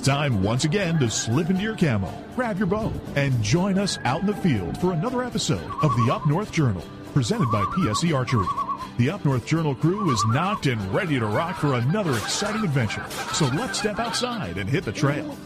time once again to slip into your camo, grab your bow, and join us out in the field for another episode of the Up North Journal, presented by PSE Archery. The Up North Journal crew is knocked and ready to rock for another exciting adventure. So let's step outside and hit the trail.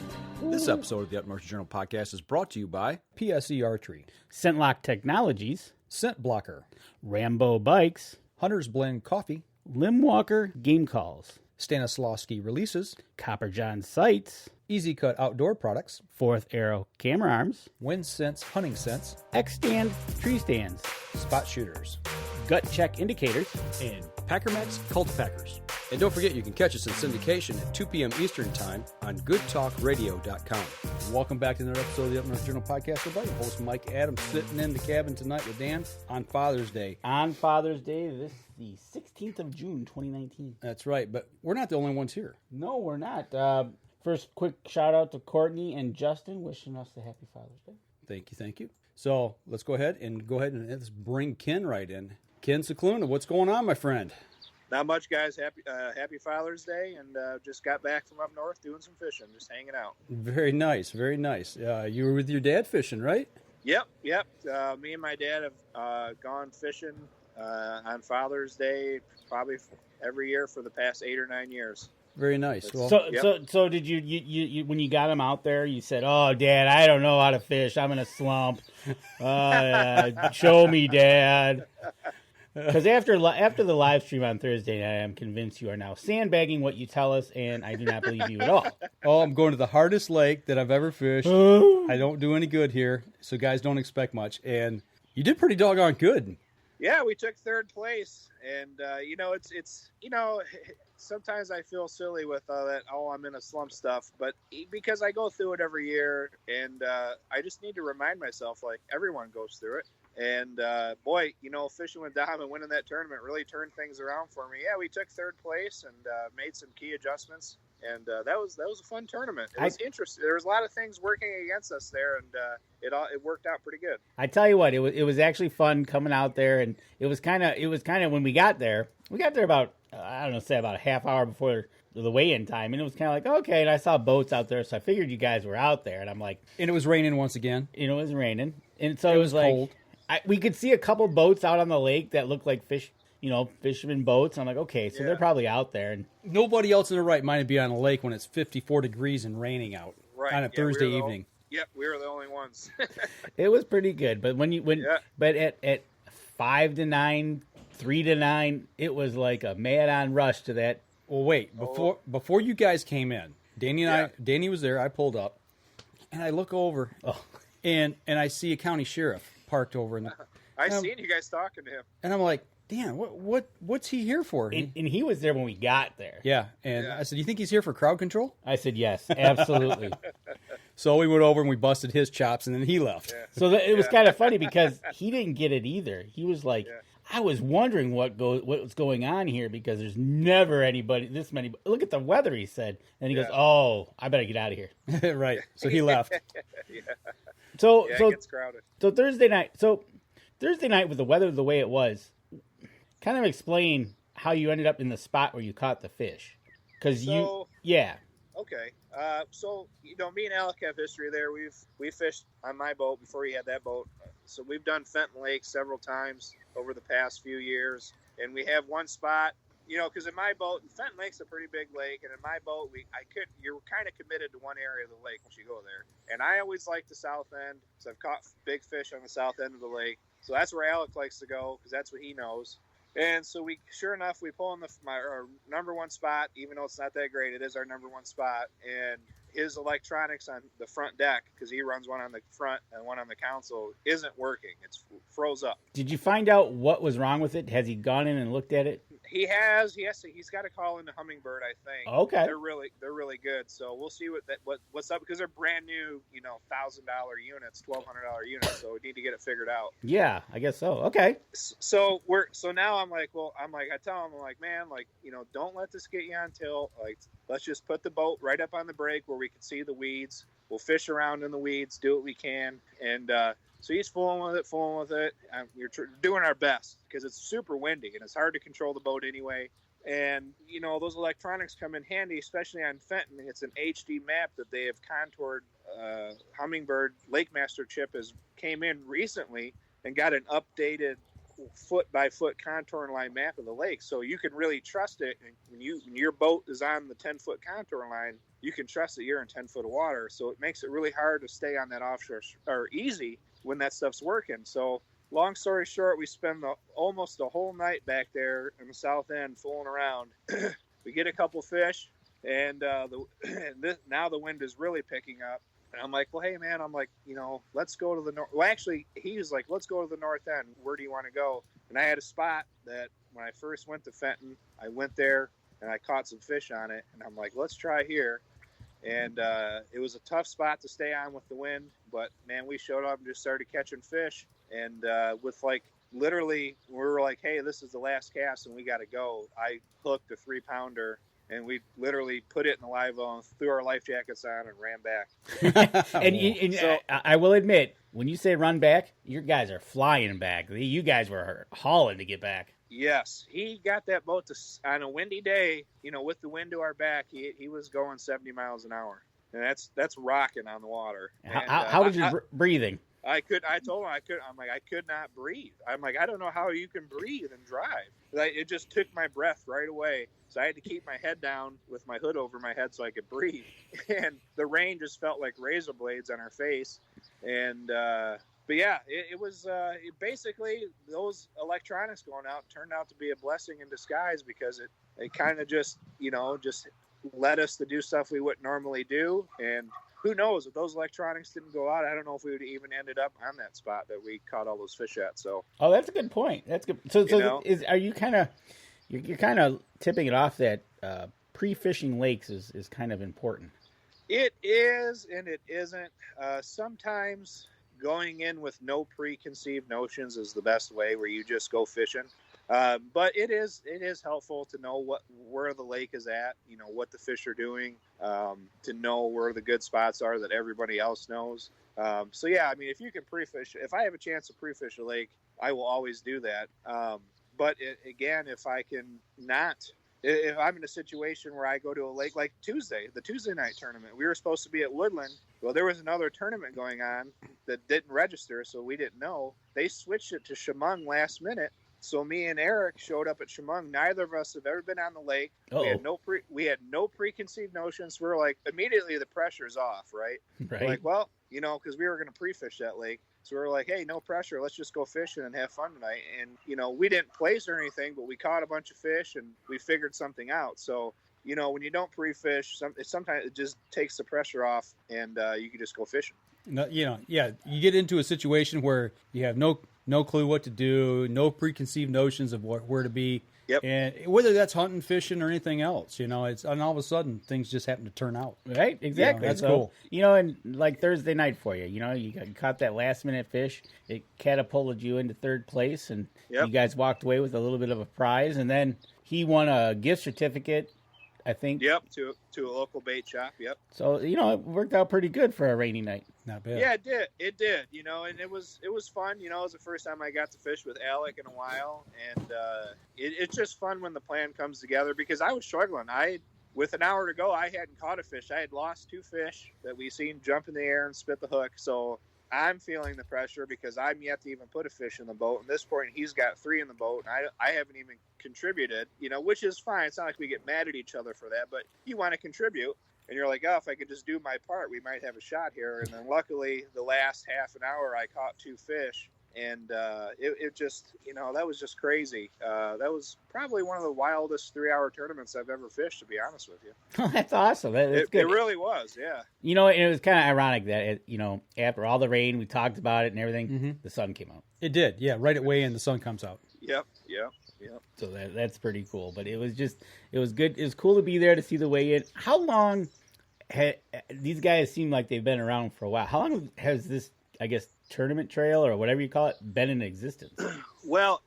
This episode of the Up North Journal podcast is brought to you by PSE Archery, ScentLock Technologies, Scent Blocker, Rambo Bikes, Hunter's Blend Coffee, Limwalker Game Calls, Stanislawski Releases, Copper John Sights, Easy Cut Outdoor Products, Fourth Arrow Camera Arms, Wind Sense Hunting Sense, X-Stand Tree Stands, Spot Shooters, Gut Check Indicators, and Packermax Cultipackers. And don't forget, you can catch us in syndication at 2 p.m. Eastern Time on goodtalkradio.com. Welcome back to another episode of the Up North Journal podcast. Everybody, host Mike Adams sitting in the cabin tonight with Dan on Father's Day. On Father's Day, this is the 16th of June, 2019. That's right, but we're not the only ones here. No, we're not. First, quick shout out to Courtney and Justin wishing us a happy Father's Day. Thank you. So let's go ahead and let's bring Ken right in. Ken Cicluna, what's going on, my friend? Not much, guys. Happy Father's Day, and just got back from up north doing some fishing, just hanging out. Very nice, very nice. You were with your dad fishing, right? Yep. Me and my dad have gone fishing on Father's Day probably every year for the past 8 or 9 years. Very nice. Well, so did you when you got him out there, you said, "Oh, Dad, I don't know how to fish. I'm in a slump. Show me, Dad." Because after the live stream on Thursday night, I'm convinced you are now sandbagging what you tell us, and I do not believe you at all. Oh, I'm going to the hardest lake that I've ever fished. I don't do any good here, so guys don't expect much. And you did pretty doggone good. Yeah, we took third place, and it's sometimes I feel silly with that. Oh, I'm in a slump stuff, but because I go through it every year, and I just need to remind myself, like everyone goes through it. And boy, fishing with Dom and winning that tournament really turned things around for me. Yeah, we took third place and made some key adjustments, and that was a fun tournament. It was interesting. There was a lot of things working against us there, and it worked out pretty good. I tell you what, it was actually fun coming out there, and it was kind of when we got there about about a half hour before the weigh-in time, and it was kind of like, okay, and I saw boats out there, so I figured you guys were out there, and I'm like, and it was raining once again. It was raining, and so it was like cold. We could see a couple boats out on the lake that looked like fishermen boats. I'm like, okay, so they're probably out there. And nobody else in the right mind to be on a lake when it's 54 degrees and raining out on a Thursday evening. Yep, we were the only ones. It was pretty good, but but at 5 to 9, 3 to 9, it was like a mad-on rush to that. Well, wait, before you guys came in, Danny was there. I pulled up, and I look over, and I see a county sheriff parked over in the. I seen you guys talking to him, and I'm like, Dan, what's he here for? And he was there when we got there. Yeah, and I said, you think he's here for crowd control? I said, yes, absolutely. So we went over and we busted his chops, and then he left. Yeah. So it was kind of funny because he didn't get it either. He was like, I was wondering what was going on here because there's never anybody this many. Look at the weather, he said, and he goes, "Oh, I better get out of here." Right. So he left. So it gets crowded. So Thursday night with the weather the way it was, kind of explain how you ended up in the spot where you caught the fish. Okay. So me and Alec have history there. We fished on my boat before he had that boat. So we've done Fenton Lake several times over the past few years, and we have one spot. Because in my boat, and Fenton Lake's a pretty big lake, and in my boat, you're kind of committed to one area of the lake once you go there. And I always like the south end, because I've caught big fish on the south end of the lake. So that's where Alec likes to go, because that's what he knows. And so sure enough, we pull in our number one spot, even though it's not that great, it is our number one spot. And his electronics on the front deck, because he runs one on the front and one on the console, isn't working. It's froze up. Did you find out what was wrong with it? Has he gone in and looked at it? He has. He's got to call into Hummingbird, I think. Okay. They're really good. So we'll see what's up, because they're brand new, $1,000 units, $1,200 units. So we need to get it figured out. Yeah, I guess so. Okay. So now I'm like, I tell him, I'm like, man, don't let this get you on tilt. Like, let's just put the boat right up on the break where we can see the weeds. We'll fish around in the weeds, do what we can, and so he's fooling with it. We're doing our best because it's super windy and it's hard to control the boat anyway. And, those electronics come in handy, especially on Fenton. It's an HD map that they have contoured. Humminbird Lake Master chip came in recently and got an updated foot-by-foot contour line map of the lake. So you can really trust it. When your boat is on the 10-foot contour line, you can trust that you're in 10 foot of water. So it makes it really hard to stay on that offshore or easy when that stuff's working. So long story short, we spend almost the whole night back there in the south end fooling around. We get a couple fish, and now the wind is really picking up. And I'm like, well, hey, man, let's go to the north. Well, actually, he was like, let's go to the north end. Where do you want to go? And I had a spot that when I first went to Fenton, I went there and I caught some fish on it. And I'm like, let's try here. And it was a tough spot to stay on with the wind. But, man, we showed up and just started catching fish. And with literally, we were like, hey, this is the last cast and we got to go. I hooked a 3-pounder. And we literally put it in the live well and threw our life jackets on and ran back. So, I will admit, when you say run back, your guys are flying back. You guys were hauling to get back. Yes, he got that boat on a windy day. With the wind to our back, he was going 70 miles an hour, and that's rocking on the water. How was your breathing? I told him I could. I'm like, I could not breathe. I'm like, I don't know how you can breathe and drive. It just took my breath right away. So I had to keep my head down with my hood over my head so I could breathe. And the rain just felt like razor blades on our face. And, but yeah, it was basically those electronics going out turned out to be a blessing in disguise, because it kind of just led us to do stuff we wouldn't normally do. And who knows, if those electronics didn't go out, I don't know if we would have even ended up on that spot that we caught all those fish at. So, that's a good point. That's good. So are you kind of, you're kind of tipping it off that pre-fishing lakes is kind of important? It is, and it isn't. Sometimes going in with no preconceived notions is the best way, where you just go fishing. But it is helpful to know where the lake is at, what the fish are doing, to know where the good spots are that everybody else knows. So yeah, if you can pre-fish, if I have a chance to pre-fish a lake, I will always do that. But again, if I'm in a situation where I go to a lake like the Tuesday night tournament, we were supposed to be at Woodland. Well, there was another tournament going on that didn't register, so we didn't know. They switched it to Chemung last minute. So me and Eric showed up at Chemung. Neither of us have ever been on the lake. Uh-oh. We had no preconceived notions. We were like, immediately the pressure's off, right? Right. We're like, well, because we were going to pre-fish that lake. So we were like, hey, no pressure. Let's just go fishing and have fun tonight. And, we didn't place or anything, but we caught a bunch of fish and we figured something out. So, when you don't pre-fish, sometimes it just takes the pressure off and you can just go fishing. No, you get into a situation where you have no clue what to do, no preconceived notions of where to be. Yep. And whether that's hunting, fishing, or anything else, and all of a sudden things just happen to turn out. Right, exactly. That's cool. And like Thursday night for you, you caught that last minute fish. It catapulted you into third place, and you guys walked away with a little bit of a prize. And then he won a gift certificate, I think. Yep, to a local bait shop. Yep. So it worked out pretty good for a rainy night. Not bad. Yeah, it did. And it was fun. It was the first time I got to fish with Alec in a while, and it's just fun when the plan comes together, because I was struggling. With an hour to go, I hadn't caught a fish. I had lost 2 fish that we seen jump in the air and spit the hook. So I'm feeling the pressure because I'm yet to even put a fish in the boat. At this point, he's got 3 in the boat, and I haven't even contributed, which is fine. It's not like we get mad at each other for that, but you want to contribute. And you're like, oh, if I could just do my part, we might have a shot here. And then luckily, the last half an hour, I caught 2 fish. And it just, that was just crazy. That was probably one of the wildest 3-hour tournaments I've ever fished, to be honest with you. That's awesome. That's good. It really was, yeah. And it was kind of ironic that, after all the rain, we talked about it and everything, the sun came out. It did, yeah. Right away, and the sun comes out. Yep. So that's pretty cool. But it was good. It was cool to be there to see the weigh in. How long these guys seem like they've been around for a while? How long has this, I guess, tournament trail or whatever you call it been in existence? Well,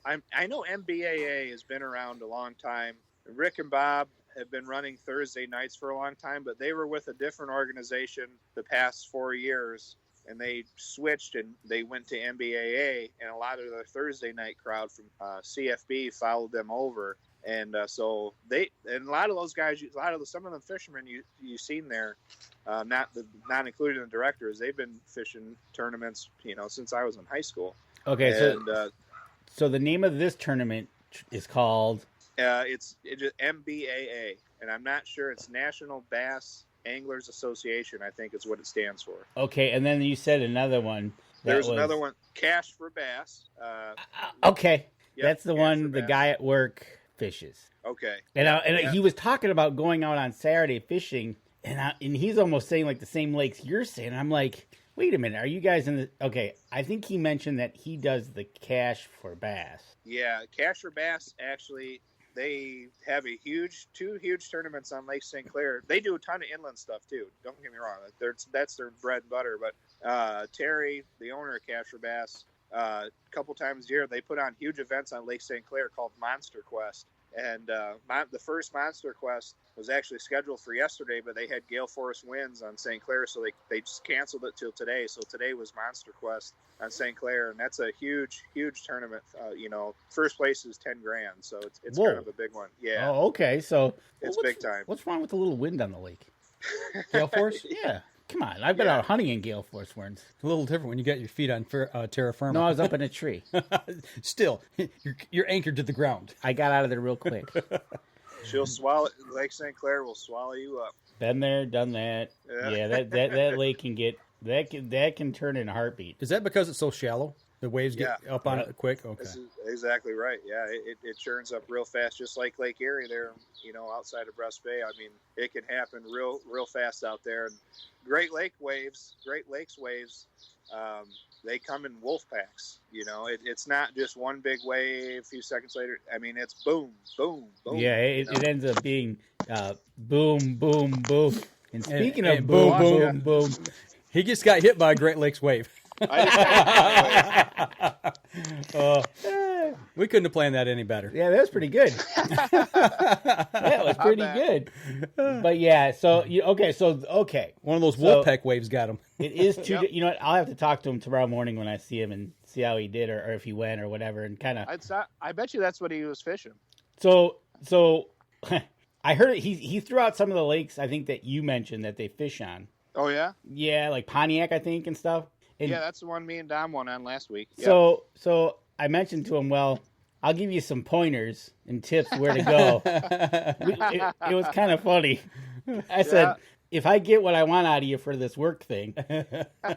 I know NBAA has been around a long time. Rick and Bob have been running Thursday nights for a long time, but they were with a different organization the past 4 years, and they switched and they went to NBAA, and a lot of the Thursday night crowd from CFB followed them over. And so a lot of those guys, some of the fishermen you've seen there, not including the directors, they've been fishing tournaments, since I was in high school. Okay, so the name of this tournament is called? It's NBAA, and I'm not sure. It's National Bass Anglers Association, I think is what it stands for. Okay, and then you said another one. There's another one, Cash for Bass. Okay, yep, that's the one the guy at work fishes. Okay. And he was talking about going out on Saturday fishing, and he's almost saying like the same lakes you're saying. I'm like, wait a minute, are you guys in the... Okay, I think he mentioned that he does the Cash for Bass. Yeah, Cash for Bass, actually, they have two huge tournaments on Lake St. Clair. They do a ton of inland stuff, too. Don't get me wrong. That's their bread and butter. But Terry, the owner of Cash for Bass, a couple times a year, they put on huge events on Lake St. Clair called Monster Quest. And the first Monster Quest was actually scheduled for yesterday, but they had gale force winds on St. Clair, so they just canceled it till today. So today was Monster Quest on St. Clair, and that's a huge tournament. First place is $10,000, so it's kind of a big one. Yeah. Oh, okay. So it's big time. What's wrong with the little wind on the lake? Gale force? Yeah. Come on, I've been out hunting in gale force winds. It's a little different when you got your feet on terra firma. No, I was up in a tree. Still, you're anchored to the ground. I got out of there real quick. She'll swallow. Lake St. Clair will swallow you up. Been there, done that. Yeah, that lake can get that can turn in a heartbeat. Is that because it's so shallow? The waves get up on it quick? Okay. This is exactly right. Yeah, it churns up real fast, just like Lake Erie there, outside of Breast Bay. I mean, it can happen real fast out there. And Great Lakes waves, they come in wolf packs. It's not just one big wave, a few seconds later. I mean, it's boom, boom, boom. Yeah, it ends up being boom, boom, boom. And speaking of boom, boom, boom, he just got hit by a Great Lakes wave. We couldn't have planned that any better. Yeah, that was pretty good. That was pretty good. But yeah, okay. One of those Wolfpack waves got him. It is too. Yep. You know what? I'll have to talk to him tomorrow morning when I see him and see how he did or if he went or whatever, and kind of. I bet you that's what he was fishing. So I heard he threw out some of the lakes I think that you mentioned that they fish on. Oh yeah. Yeah, like Pontiac, I think, and stuff. And yeah, that's the one me and Dom went on last week. Yep. So I mentioned to him, well, I'll give you some pointers and tips where to go. It was kind of funny. I said, if I get what I want out of you for this work thing,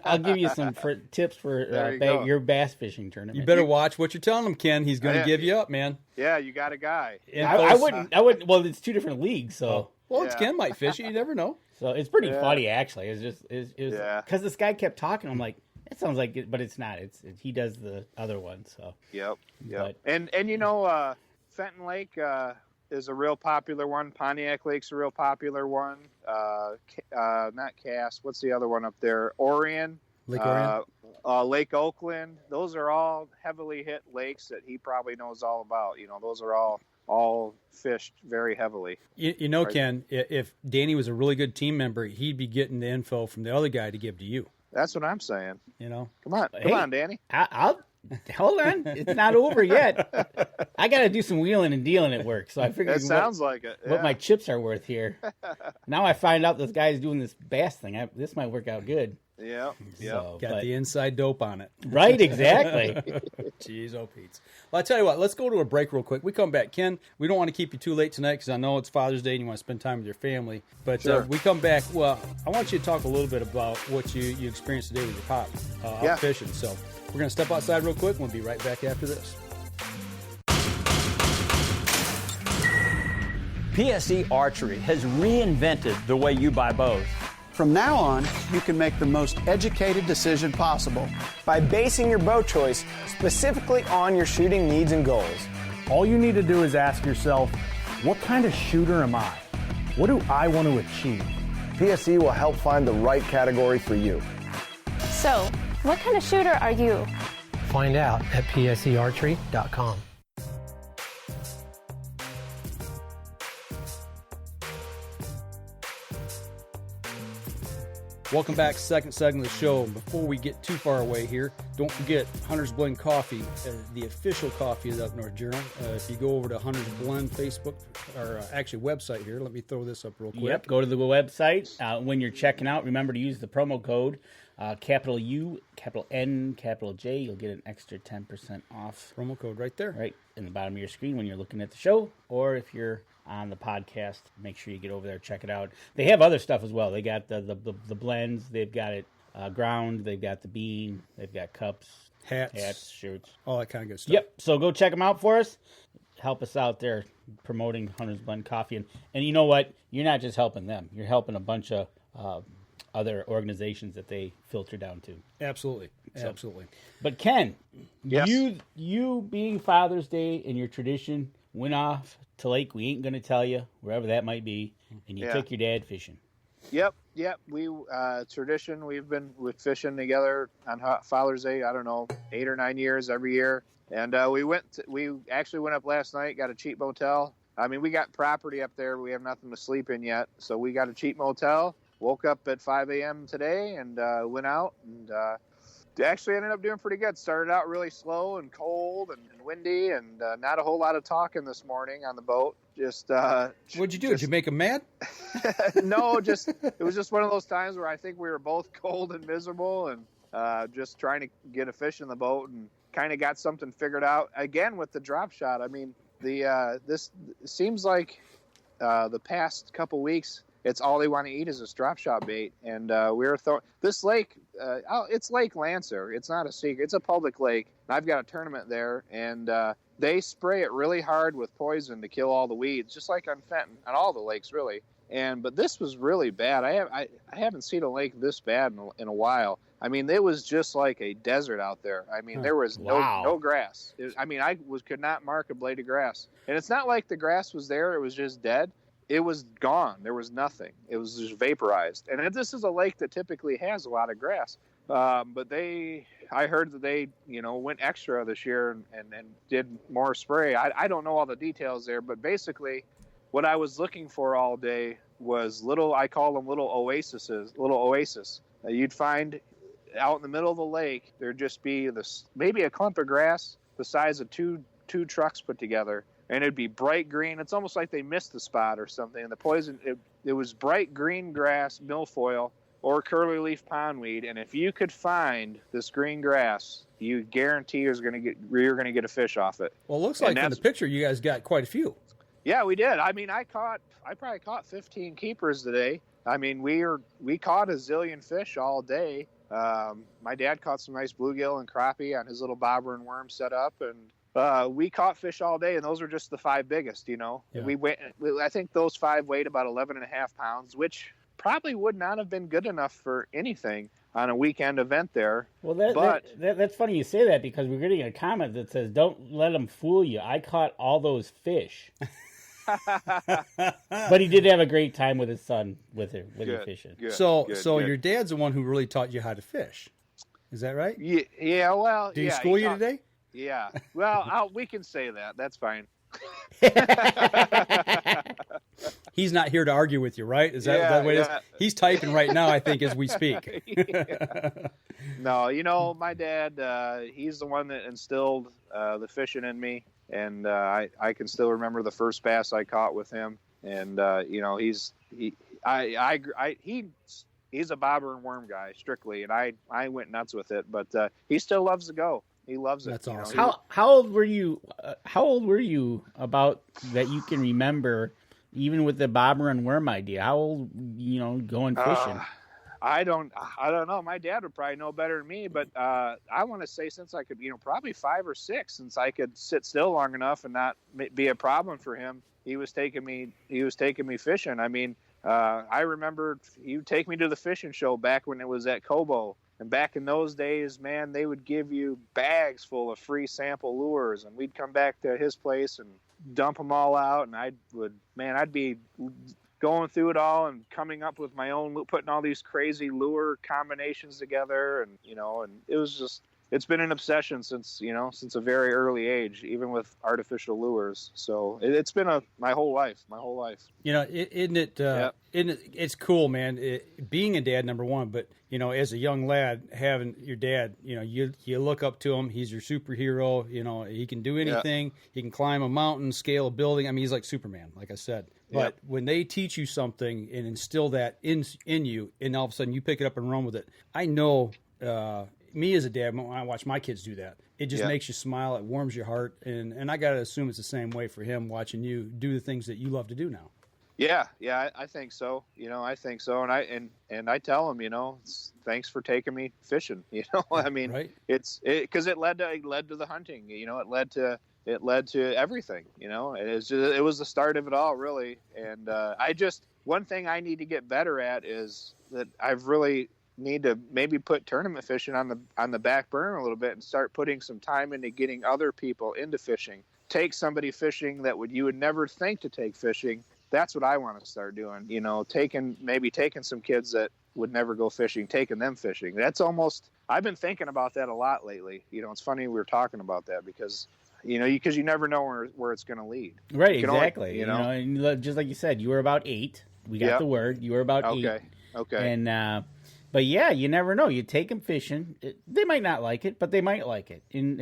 I'll give you some tips for your bass fishing tournament. You better watch what you're telling him, Ken. He's going to give you up, man. Yeah, you got a guy. I wouldn't. Well, it's two different leagues, so. Well, it's Ken might fish it. You never know. So it's pretty funny, actually. It was because this guy kept talking. I'm like, it sounds like it, but it's not. He does the other one. So yep. And Fenton Lake is a real popular one. Pontiac Lake's a real popular one. Not Cass. What's the other one up there? Orion. Lake Orion. Lake Oakland. Those are all heavily hit lakes that he probably knows all about. Those are all fished very heavily. Right? Ken, if Danny was a really good team member, he'd be getting the info from the other guy to give to you. That's what I'm saying. Come on, Danny. I'll hold on. It's not over yet. I got to do some wheeling and dealing at work, so I figured that sounds like it. Yeah. What my chips are worth here. Now I find out this guy's doing this bass thing. This might work out good. Yeah. Got the inside dope on it. Right, exactly. Jeez, Pete's. Well, I tell you what, let's go to a break real quick. We come back. Ken, we don't want to keep you too late tonight because I know it's Father's Day and you want to spend time with your family. But sure. We come back. Well, I want you to talk a little bit about what you experienced today with your pop out fishing. So we're going to step outside real quick and we'll be right back after this. PSE Archery has reinvented the way you buy bows. From now on, you can make the most educated decision possible by basing your bow choice specifically on your shooting needs and goals. All you need to do is ask yourself, what kind of shooter am I? What do I want to achieve? PSE will help find the right category for you. So, what kind of shooter are you? Find out at psearchery.com. Welcome back, second segment of the show. Before we get too far away here, don't forget Hunter's Blend Coffee, the official coffee of the Up North Journal. If you go over to Hunter's Blend Facebook, or actually website here, let me throw this up real quick. Yep, go to the website. When you're checking out, remember to use the promo code capital U, capital N, capital J. You'll get an extra 10% off. Promo code right there. Right in the bottom of your screen when you're looking at the show, or if you're on the podcast, make sure you get over there, check it out. They have other stuff as well. They got the blends. They've got it ground. They've got the bean. They've got cups, hats, shirts, all that kind of good stuff. Yep. So go check them out for us. Help us out there promoting Hunter's Blend Coffee. And you know what? You're not just helping them. You're helping a bunch of other organizations that they filter down to. Absolutely. Absolutely. But Ken, yes. you being Father's Day and your tradition went off to Lake We Ain't Gonna Tell You, wherever that might be, and you took your dad fishing. Yep. We tradition. We've been fishing together on Father's Day. I don't know, 8 or 9 years every year. And we actually went up last night. Got a cheap motel. I mean, we got property up there. We have nothing to sleep in yet, so we got a cheap motel. Woke up at 5 a.m. today and went out and actually ended up doing pretty good. Started out really slow and cold and windy and not a whole lot of talking this morning on the boat. Just what'd you do? Did you make him mad? No, it was just one of those times where I think we were both cold and miserable and just trying to get a fish in the boat and kind of got something figured out. Again with the drop shot. I mean, this seems like the past couple weeks, it's all they want to eat is this drop shot bait. And we were throwing this lake. It's Lake Lancer. It's not a secret. It's a public lake. I've got a tournament there, and they spray it really hard with poison to kill all the weeds, just like on Fenton, on all the lakes really. But this was really bad. I haven't seen a lake this bad in a while. I mean, it was just like a desert out there. I mean, there was no grass. I could not mark a blade of grass. And it's not like the grass was there. It was just dead. It was gone. There was nothing. It was just vaporized. And this is a lake that typically has a lot of grass. But I heard that they, went extra this year and did more spray. I don't know all the details there, but basically what I was looking for all day was I call them little oasis. You'd find out in the middle of the lake, there'd just be maybe a clump of grass the size of two trucks put together. And it'd be bright green. It's almost like they missed the spot or something. And the poison, it was bright green grass, milfoil, or curly leaf pondweed. And if you could find this green grass, you guarantee you're going to get a fish off it. Well, it looks like in the picture you guys got quite a few. Yeah, we did. I mean, I probably caught 15 keepers today. I mean, we caught a zillion fish all day. My dad caught some nice bluegill and crappie on his little bobber and worm setup, and we caught fish all day, and those were just the 5 biggest, Yeah. I think those 5 weighed about 11.5 pounds, which probably would not have been good enough for anything on a weekend event there. Well, that's funny you say that, because we're getting a comment that says, "Don't let them fool you. I caught all those fish." But he did have a great time with his son with him fishing. Good, so your dad's the one who really taught you how to fish. Is that right? Yeah. Well, did he school you today? Yeah. Well, we can say that. That's fine. He's not here to argue with you, right? Is that the way it is? He's typing right now, I think, as we speak. No, my dad, he's the one that instilled the fishing in me. And I can still remember the first bass I caught with him. And, he's a bobber and worm guy, strictly. And I went nuts with it. But he still loves to go. He loves it. That's awesome. How old were you? How old were you about that you can remember, even with the bobber and worm idea? How old, going fishing? I don't know. My dad would probably know better than me, but I want to say since I could, probably 5 or 6, since I could sit still long enough and not be a problem for him. He was taking me fishing. I mean, I remember he would take me to the fishing show back when it was at Cobo. And back in those days, man, they would give you bags full of free sample lures, and we'd come back to his place and dump them all out. And I'd be going through it all and coming up with my own, putting all these crazy lure combinations together, and and it was just it's been an obsession since a very early age, even with artificial lures. So it's been my whole life. Isn't it? It's cool, man. Being a dad, number one, but as a young lad, having your dad, you look up to him. He's your superhero. He can do anything. Yeah. He can climb a mountain, scale a building. I mean, he's like Superman, like I said. But when they teach you something and instill that in you, and all of a sudden you pick it up and run with it, I know. Me as a dad, when I watch my kids do that, it just makes you smile. It warms your heart, and I gotta assume it's the same way for him watching you do the things that you love to do now. Yeah, I think so. I think so, and I tell him, thanks for taking me fishing. I mean, right? It's because it led to the hunting. It led to everything. It was the start of it all, really. And one thing I need to get better at is that I've really need to maybe put tournament fishing on the back burner a little bit and start putting some time into getting other people into fishing. Take somebody fishing that you would never think to take fishing. That's what I want to start doing. Taking some kids that would never go fishing, taking them fishing. I've been thinking about that a lot lately. It's funny we were talking about that because you never know where it's going to lead. Right, exactly. And just like you said, you were about 8. We got the word. You were about 8. Okay. And but yeah, you never know. You take them fishing. They might not like it, but they might like it. And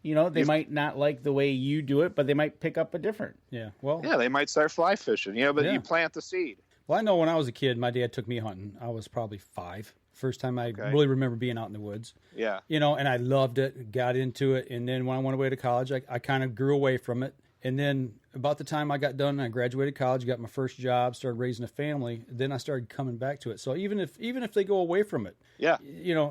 they might not like the way you do it, but they might pick up a different. Yeah. Well. Yeah, they might start fly fishing. But you plant the seed. Well, I know when I was a kid, my dad took me hunting. I was probably 5. First time I really remember being out in the woods. Yeah. And I loved it. Got into it, and then when I went away to college, I kind of grew away from it. And then about the time I got done, I graduated college, got my first job, started raising a family. Then I started coming back to it. So even if they go away from it,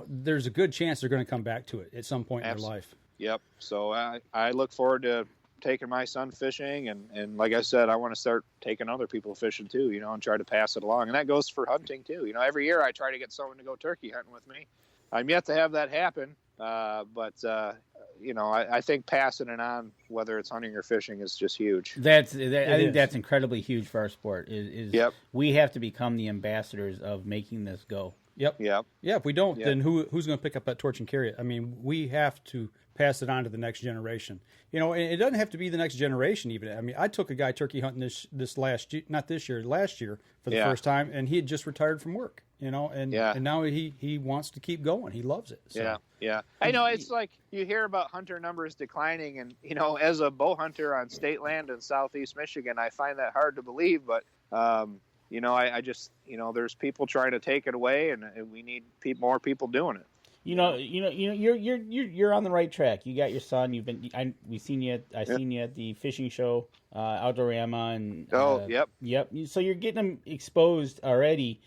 there's a good chance they're going to come back to it at some point in their life. Yep. So I look forward to taking my son fishing, and like I said, I want to start taking other people fishing too, and try to pass it along. And that goes for hunting too. Every year I try to get someone to go turkey hunting with me. I'm yet to have that happen, but I think passing it on, whether it's hunting or fishing, is just huge. I think that's incredibly huge for our sport. We have to become the ambassadors of making this go. Yep. Yeah. If we don't, then who's going to pick up that torch and carry it? I mean, we have to pass it on to the next generation. And it doesn't have to be the next generation even. I mean, I took a guy turkey hunting last year for the first time, and he had just retired from work. And now he wants to keep going. He loves it. So. Yeah. I know it's like you hear about hunter numbers declining, and as a bow hunter on state land in southeast Michigan, I find that hard to believe. But I just there's people trying to take it away, and we need more people doing it. You're on the right track. You got your son. I seen you at the fishing show, Outdoorama, and yep. So you're getting them exposed already,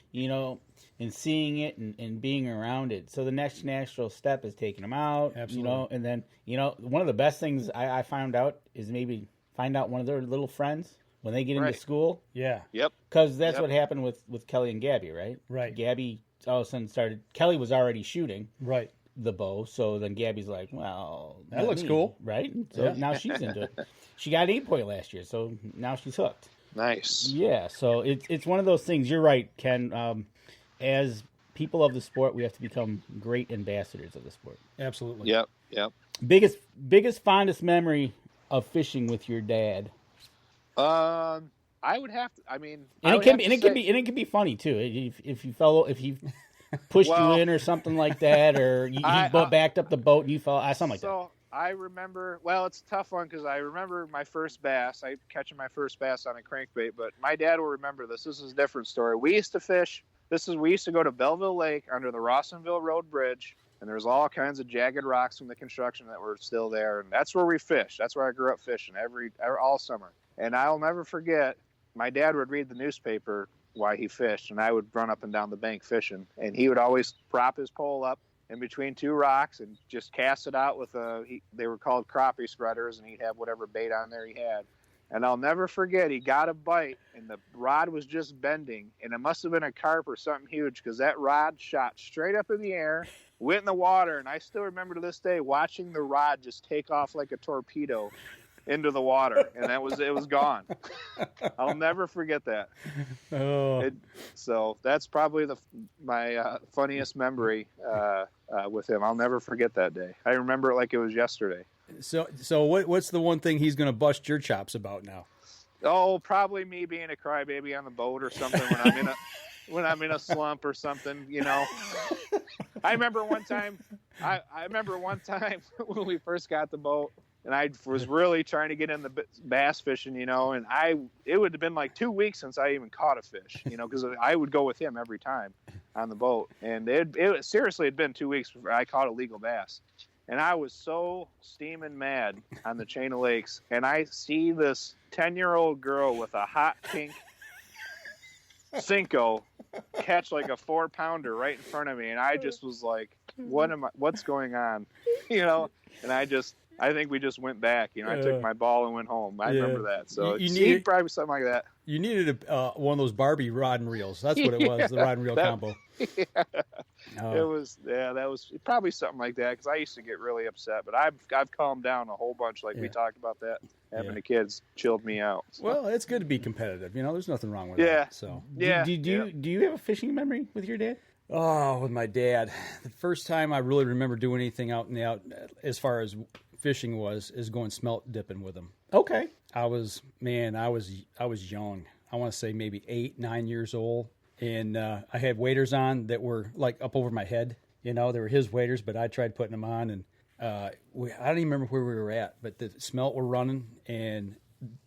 and seeing it and being around it. So the next natural step is taking them out, absolutely. And then one of the best things I found out is maybe find out one of their little friends when they get into school. Yeah. Yep. Because that's what happened with Kelly and Gabby, right? Right. Gabby all of a sudden started. Kelly was already shooting right the bow, so then Gabby's like, "Well, that looks cool, right?" So now she's into it. She got 8-point last year, so now she's hooked. Nice. Yeah, so it's one of those things. You're right, Ken. As people of the sport, we have to become great ambassadors of the sport. Absolutely. Yep. Biggest fondest memory of fishing with your dad. I would have to. I mean, it can be funny too. If he pushed you in or something like that, or he backed up the boat and you fell, something like that. So I remember. Well, it's a tough one because I remember my first bass. I catching my first bass on a crankbait, but my dad will remember this. This is a different story. We used to fish. We used to go to Belleville Lake under the Rawsonville Road Bridge, and there's all kinds of jagged rocks from the construction that were still there, and that's where we fished. That's where I grew up fishing all summer. And I'll never forget. My dad would read the newspaper while he fished, and I would run up and down the bank fishing. And he would always prop his pole up in between two rocks and just cast it out with they were called crappie spreaders, and he'd have whatever bait on there he had. And I'll never forget, he got a bite, and the rod was just bending, and it must have been a carp or something huge because that rod shot straight up in the air, went in the water, and I still remember to this day watching the rod just take off like a torpedo. into the water, and it was gone. I'll never forget that. So that's probably my funniest memory with him. I'll never forget that day. I remember it like it was yesterday. So what's the one thing he's going to bust your chops about now? Oh, probably me being a crybaby on the boat or something when I'm in a slump or something, you know. I remember one time when we first got the boat, and I was really trying to get in the bass fishing, you know, and it would have been like 2 weeks since I even caught a fish, you know, because I would go with him every time on the boat, and it seriously had been 2 weeks before I caught a legal bass. And I was so steaming mad on the chain of lakes, and I see this 10-year-old girl with a hot pink Cinco catch like a 4-pounder right in front of me, and I just was like, what's going on? You know, and I think we just went back. You know, I took my ball and went home. I remember that. So you needed probably something like that. You needed one of those Barbie rod and reels. That's what it was, the rod and reel combo. Yeah. That was probably something like that, because I used to get really upset, but I've calmed down a whole bunch. Like we talked about that. Having the kids chilled me out. So. Well, it's good to be competitive. You know, there's nothing wrong with that. So do you have a fishing memory with your dad? Oh, with my dad, the first time I really remember doing anything out in the out as far as fishing is going smelt dipping with him. Okay. I was young. I want to say maybe 8, 9 years old. And I had waders on that were like up over my head. You know, they were his waders, but I tried putting them on. And I don't even remember where we were at, but the smelt were running, and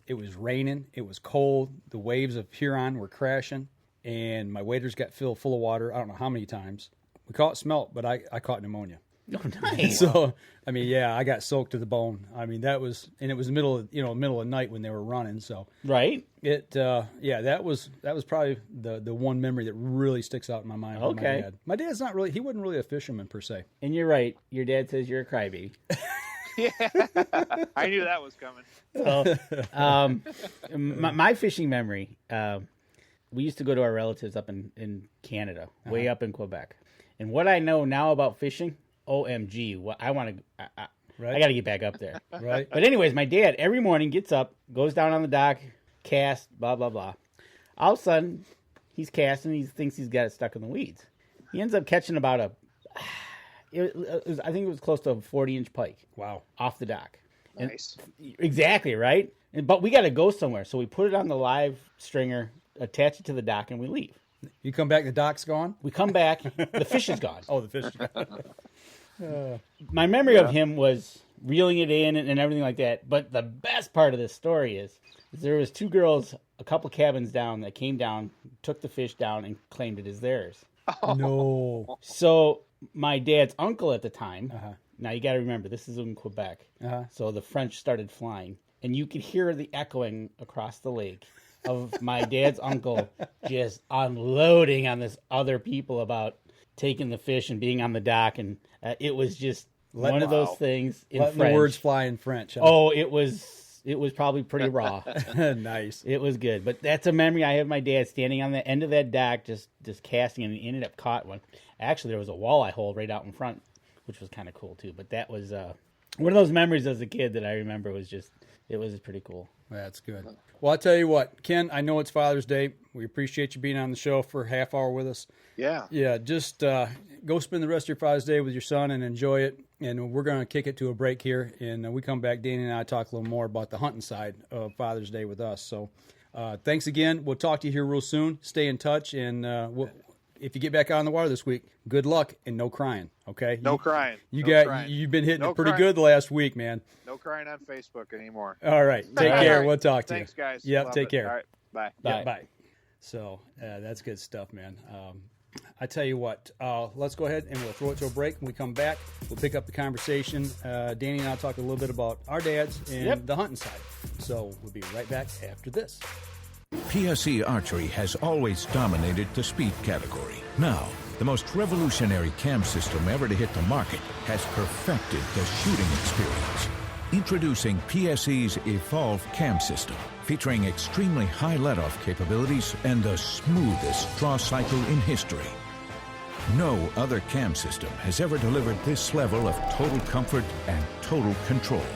it was raining. It was cold. The waves of Huron were crashing, and my waders got filled full of water. I don't know how many times. We caught smelt, but I caught pneumonia. Oh, nice. So, I mean, I got soaked to the bone. I mean, it was the middle of night when they were running. So, right. That was probably the one memory that really sticks out in my mind. Okay. My dad. My dad's he wasn't really a fisherman per se. And you're right. Your dad says you're a crybaby. Yeah. I knew that was coming. So, my fishing memory, we used to go to our relatives up in Canada, way up in Quebec. And what I know now about fishing, OMG, I got to get back up there. Right. But anyways, my dad every morning gets up, goes down on the dock, casts, blah, blah, blah. All of a sudden, he's casting, he thinks he's got it stuck in the weeds. He ends up catching about I think it was close to a 40-inch pike. Wow. Off the dock. Nice. Exactly, right? But we got to go somewhere. So we put it on the live stringer, attach it to the dock, and we leave. You come back, the dock's gone? We come back, the fish is gone. Oh, the fish is gone. My memory of him was reeling it in and everything like that. But the best part of this story is there was 2 girls a couple cabins down that came down, took the fish down, and claimed it as theirs. Oh. No. So my dad's uncle at the time, now you got to remember, this is in Quebec, so the French started flying, and you could hear the echoing across the lake of my dad's uncle just unloading on this other people about taking the fish and being on the dock, and it was just one of those things in Letting French. The words fly in French. Huh? Oh, it was probably pretty raw. Nice. It was good, but that's a memory I have of my dad standing on the end of that dock, just casting, and he ended up caught one. Actually, there was a walleye hole right out in front, which was kind of cool too. But that was one of those memories as a kid that I remember. It was pretty cool. That's good. Well, I'll tell you what, Ken, I know it's Father's Day. We appreciate you being on the show for a half hour with us. Yeah. Yeah, just go spend the rest of your Father's Day with your son and enjoy it. And we're going to kick it to a break here. And we come back, Danny and I talk a little more about the hunting side of Father's Day with us. So thanks again. We'll talk to you here real soon. Stay in touch. And if you get back out on the water this week, good luck and no crying, okay? No crying. You've been hitting it pretty good the last week, man. No crying on Facebook anymore. All right. Take care. We'll talk to you. Thanks, guys. Yep, Love take it. care. All right. Bye. Yeah, bye. So that's good stuff, man. I tell you what, let's go ahead and we'll throw it to a break. When we come back, we'll pick up the conversation. Danny and I will talk a little bit about our dads and the hunting side. So we'll be right back after this. PSE Archery has always dominated the speed category. Now, the most revolutionary cam system ever to hit the market has perfected the shooting experience. Introducing PSE's Evolve Cam System, featuring extremely high let-off capabilities and the smoothest draw cycle in history. No other cam system has ever delivered this level of total comfort and total control.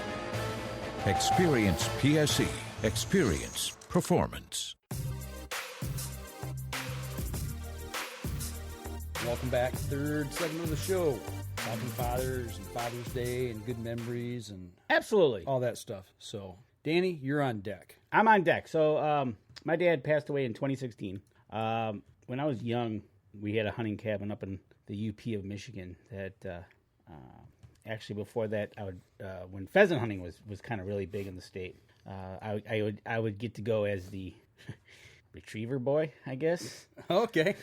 Experience PSE. Experience performance. Welcome back. Third segment of the show. Talking fathers and Father's Day and good memories and Absolutely. all that stuff. So, Danny, you're on deck. I'm on deck. So, my dad passed away in 2016. When I was young, we had a hunting cabin up in the UP of Michigan that, actually before that, when pheasant hunting was kind of really big in the state, I would get to go as the retriever boy, I guess. Okay.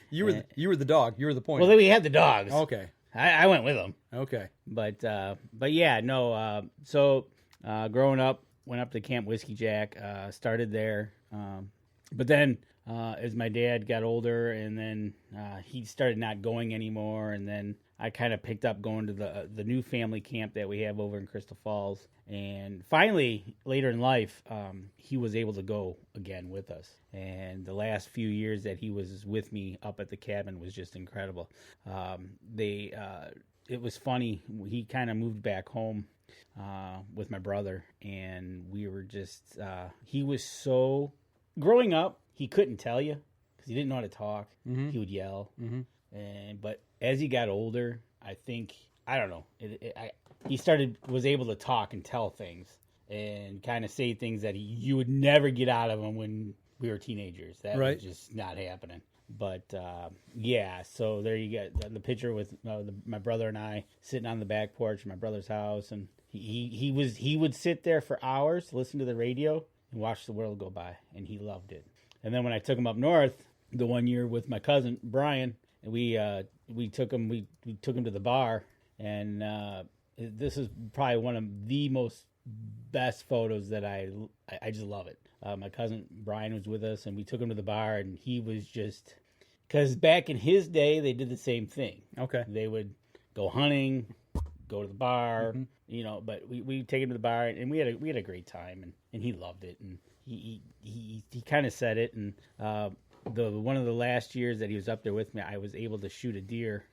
You were the dog. You were the pointer. Well, we had the dogs. Okay. I went with them. Okay. But yeah, no. So growing up, went up to Camp Whiskey Jack, started there. But then as my dad got older, and then he started not going anymore, and then I kind of picked up going to the new family camp that we have over in Crystal Falls. And finally, later in life, he was able to go again with us. And the last few years that he was with me up at the cabin was just incredible. It was funny. He kind of moved back home with my brother, and we were just, he was so, growing up, he couldn't tell you because he didn't know how to talk. Mm-hmm. He would yell. Mm-hmm. But as he got older, I think, I don't know, he was able to talk and tell things and kind of say things that you would never get out of him when we were teenagers. That was just not happening. But yeah, so there you get the picture with my brother and I sitting on the back porch of my brother's house, and he would sit there for hours, listen to the radio, and watch the world go by, and he loved it. And then when I took him up north, the one year with my cousin Brian, we took him to the bar, and this is probably one of the most best photos that I just love it. My cousin Brian was with us, and we took him to the bar, and he was just, because back in his day, they did the same thing. Okay. They would go hunting, go to the bar, but we take him to the bar, and we had a great time, and he loved it, and he kind of said it, and one of the last years that he was up there with me, I was able to shoot a deer,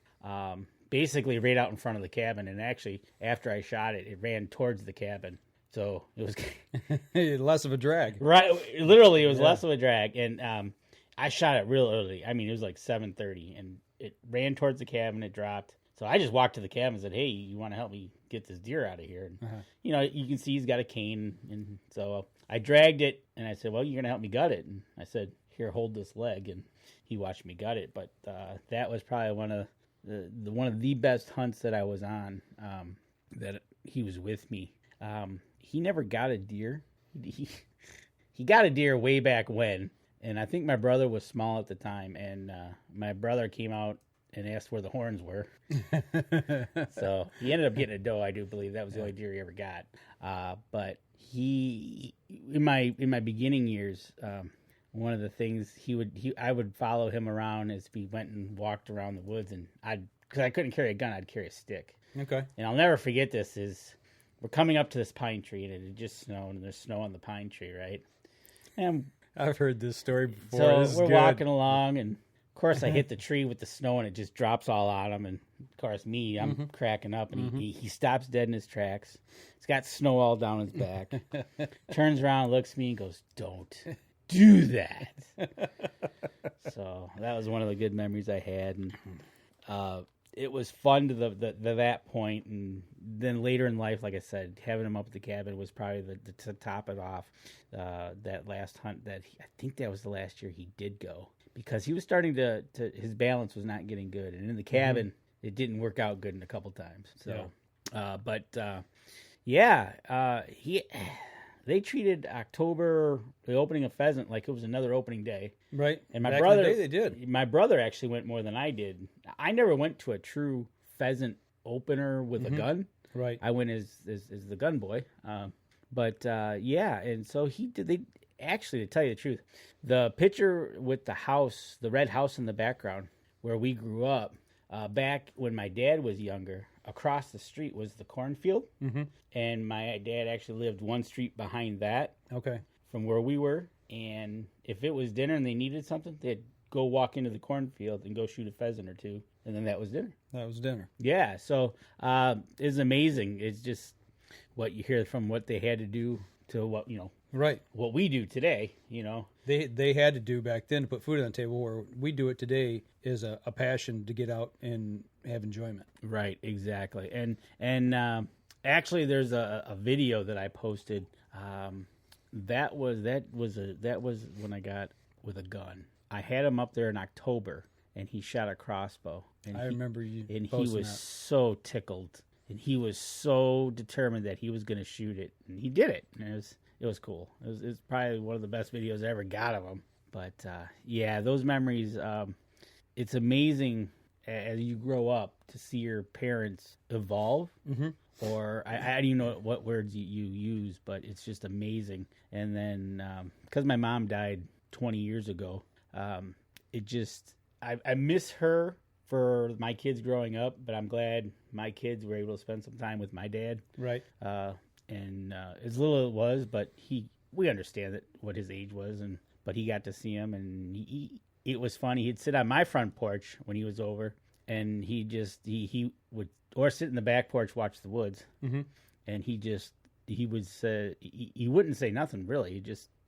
basically right out in front of the cabin, and actually after I shot it, it ran towards the cabin. So it was less of a drag. Right. Literally, it was less of a drag. And I shot it real early. I mean, it was like 7:30, and it ran towards the cabin. It dropped. So I just walked to the cabin and said, "Hey, you want to help me get this deer out of here?" And, you can see he's got a cane. And so I dragged it, and I said, "Well, you're going to help me gut it." And I said, "Here, hold this leg." And he watched me gut it. But that was probably one of the best hunts that I was on, that he was with me. He never got a deer. He got a deer way back when, and I think my brother was small at the time, and my brother came out and asked where the horns were. So he ended up getting a doe, I do believe. That was the only deer he ever got. But he, in my beginning years, one of the things I would follow him around as we went and walked around the woods, and because I couldn't carry a gun, I'd carry a stick. Okay. And I'll never forget this is, we're coming up to this pine tree, and it had just snowed, and there's snow on the pine tree, right? And I've heard this story before. So we're walking along, and of course I hit the tree with the snow, and it just drops all on him. And of course I'm cracking up, and he stops dead in his tracks. He's got snow all down his back. Turns around, looks at me, and goes, "Don't do that." So that was one of the good memories I had, and it was fun to that point, and then later in life, like I said, having him up at the cabin was probably to top it off. That last hunt, I think that was the last year he did go, because he was starting to his balance was not getting good, and in the cabin it didn't work out good in a couple times. So, they treated October, the opening of pheasant, like it was another opening day. Right. And my Back brother, in the day, they did. My brother actually went more than I did. I never went to a true pheasant opener with a gun. Right. I went as the gun boy. And so he did. They actually, to tell you the truth, the picture with the house, the red house in the background where we grew up, back when my dad was younger, across the street was the cornfield, and my dad actually lived one street behind that. Okay. From where we were, and if it was dinner and they needed something, they'd go walk into the cornfield and go shoot a pheasant or two, and then that was dinner. That was dinner. Yeah, so it's amazing. It's just what you hear from what they had to do to what, right, what we do today, They had to do back then to put food on the table, where we do it today is a passion to get out and have enjoyment. Right, exactly. And actually, there's a video that I posted. That was when I got with a gun. I had him up there in October, and he shot a crossbow. And I remember you. And posting he was that. so tickled, and he was so determined that he was going to shoot it, and he did it. And it was cool. It was probably one of the best videos I ever got of him. But yeah, those memories. It's amazing as you grow up to see your parents evolve. Mm-hmm. Or I don't even know what words you use, but it's just amazing. And then because my mom died 20 years ago, I miss her for my kids growing up, but I'm glad my kids were able to spend some time with my dad. Right. And as little as it was, but we understand what his age was, but he got to see him, and it was funny. He'd sit on my front porch when he was over, and he would or sit in the back porch, watch the woods, mm-hmm. and he wouldn't say nothing really.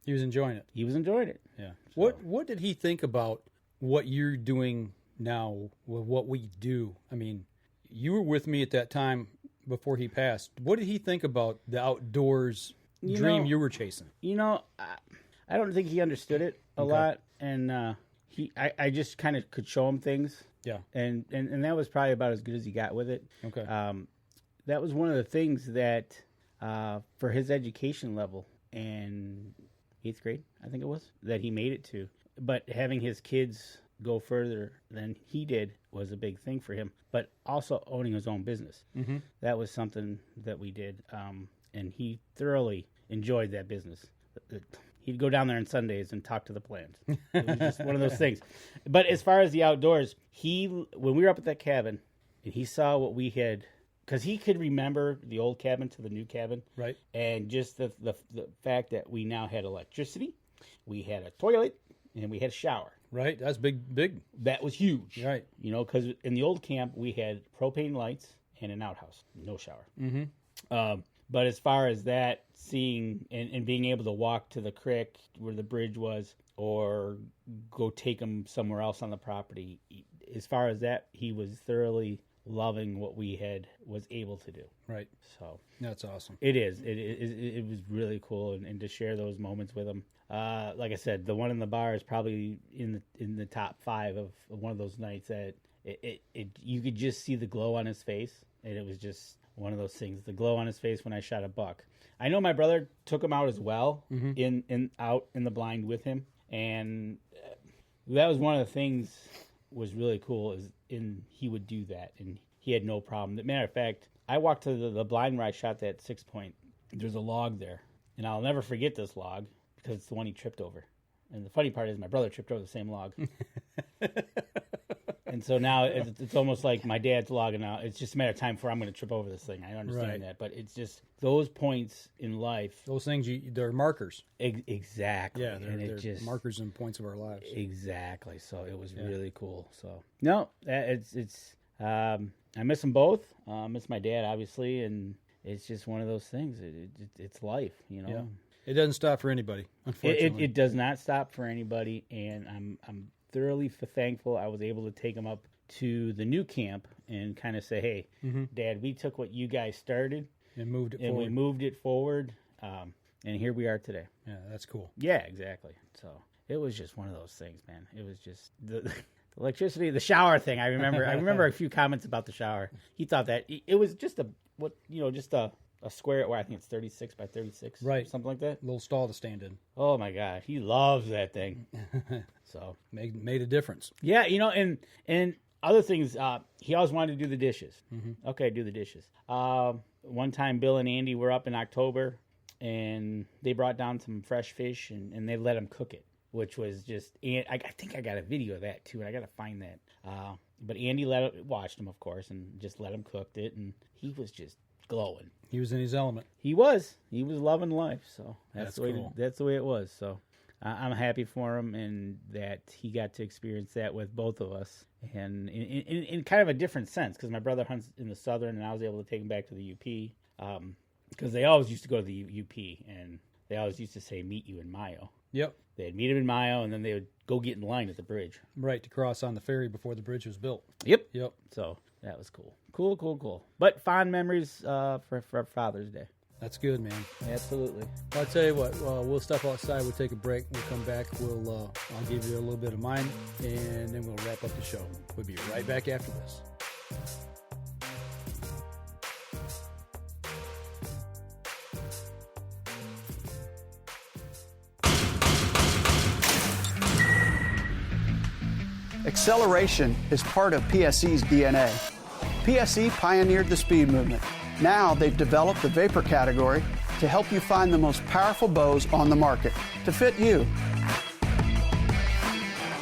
He was enjoying it. He was enjoying it. Yeah. So. What did he think about what you're doing now with what we do? I mean, you were with me at that time before he passed. What did he think about the outdoors dream you were chasing? I don't think he understood it a lot, and I just kind of could show him things. Yeah. And that was probably about as good as he got with it. Okay. That was one of the things that for his education level in 8th grade, I think it was, that he made it to. But having his kids go further than he did was a big thing for him. But also owning his own business. Mm-hmm. That was something that we did. And he thoroughly enjoyed that business. He'd go down there on Sundays and talk to the plants. It was just one of those things. But as far as the outdoors, when we were up at that cabin and he saw what we had, because he could remember the old cabin to the new cabin. Right. And just the fact that we now had electricity, we had a toilet, and we had a shower. Right. That's big. That was huge. Right. Because in the old camp, we had propane lights and an outhouse, no shower. Mm-hmm. But as far as that, seeing and being able to walk to the creek where the bridge was, or go take him somewhere else on the property, as far as that, he was thoroughly loving what we was able to do. Right. So that's awesome. It is. It was really cool, and to share those moments with him. Like I said, the one in the bar is probably in the top 5 of one of those nights that you could just see the glow on his face, and it was just one of those things. The glow on his face when I shot a buck. I know my brother took him out as well, mm-hmm. out in the blind with him, and that was one of the things was really cool. He would do that, and he had no problem. As a matter of fact, I walked to the blind where I shot that 6-point. There's a log there, and I'll never forget this log because it's the one he tripped over. And the funny part is my brother tripped over the same log. And so now it's almost like my dad's logging out. It's just a matter of time before I'm going to trip over this thing. I understand that. But it's just those points in life. Those things, they're markers. Exactly. Yeah, they're just markers and points of our lives. Exactly. So it was really cool. So, no, I miss them both. I miss my dad, obviously. And it's just one of those things. It's life, Yeah. It doesn't stop for anybody, unfortunately. It does not stop for anybody. And I'm thoroughly thankful I was able to take him up to the new camp and kind of say, hey, mm-hmm. Dad, we took what you guys started and moved it forward. We moved it forward, and here we are today. Yeah, that's cool. Yeah, exactly. So it was just one of those things, man. It was just the electricity, the shower thing. I remember a few comments about the shower. He thought that it was just a square where I think it's 36 by 36, right? Something like that. A little stall to stand in. Oh my gosh, he loves that thing. So made a difference. Yeah, and other things. He always wanted to do the dishes. Mm-hmm. Okay, do the dishes. One time, Bill and Andy were up in October, and they brought down some fresh fish, and they let him cook it, which was just. And I think I got a video of that too, and I got to find that. But Andy watched him, of course, and just let him cook it, and he was just glowing. He was in his element. He was loving life. So that's the way. Cool. That's the way it was. So I'm happy for him, and that he got to experience that with both of us, and in kind of a different sense, because my brother hunts in the southern, and I was able to take him back to the UP. Because they always used to go to the UP, and they always used to say, meet you in Mayo. Yep. They'd meet him in Mayo, and then they would go get in line at the bridge. Right, to cross on the ferry before the bridge was built. Yep. Yep. So that was cool. Cool. But fond memories for Father's Day. That's good, man. Absolutely. I'll tell you what, we'll step outside, we'll take a break, we'll come back, I'll give you a little bit of mine, and then we'll wrap up the show. We'll be right back after this. Acceleration is part of PSE's DNA. PSE pioneered the speed movement. Now they've developed the vapor category to help you find the most powerful bows on the market to fit you.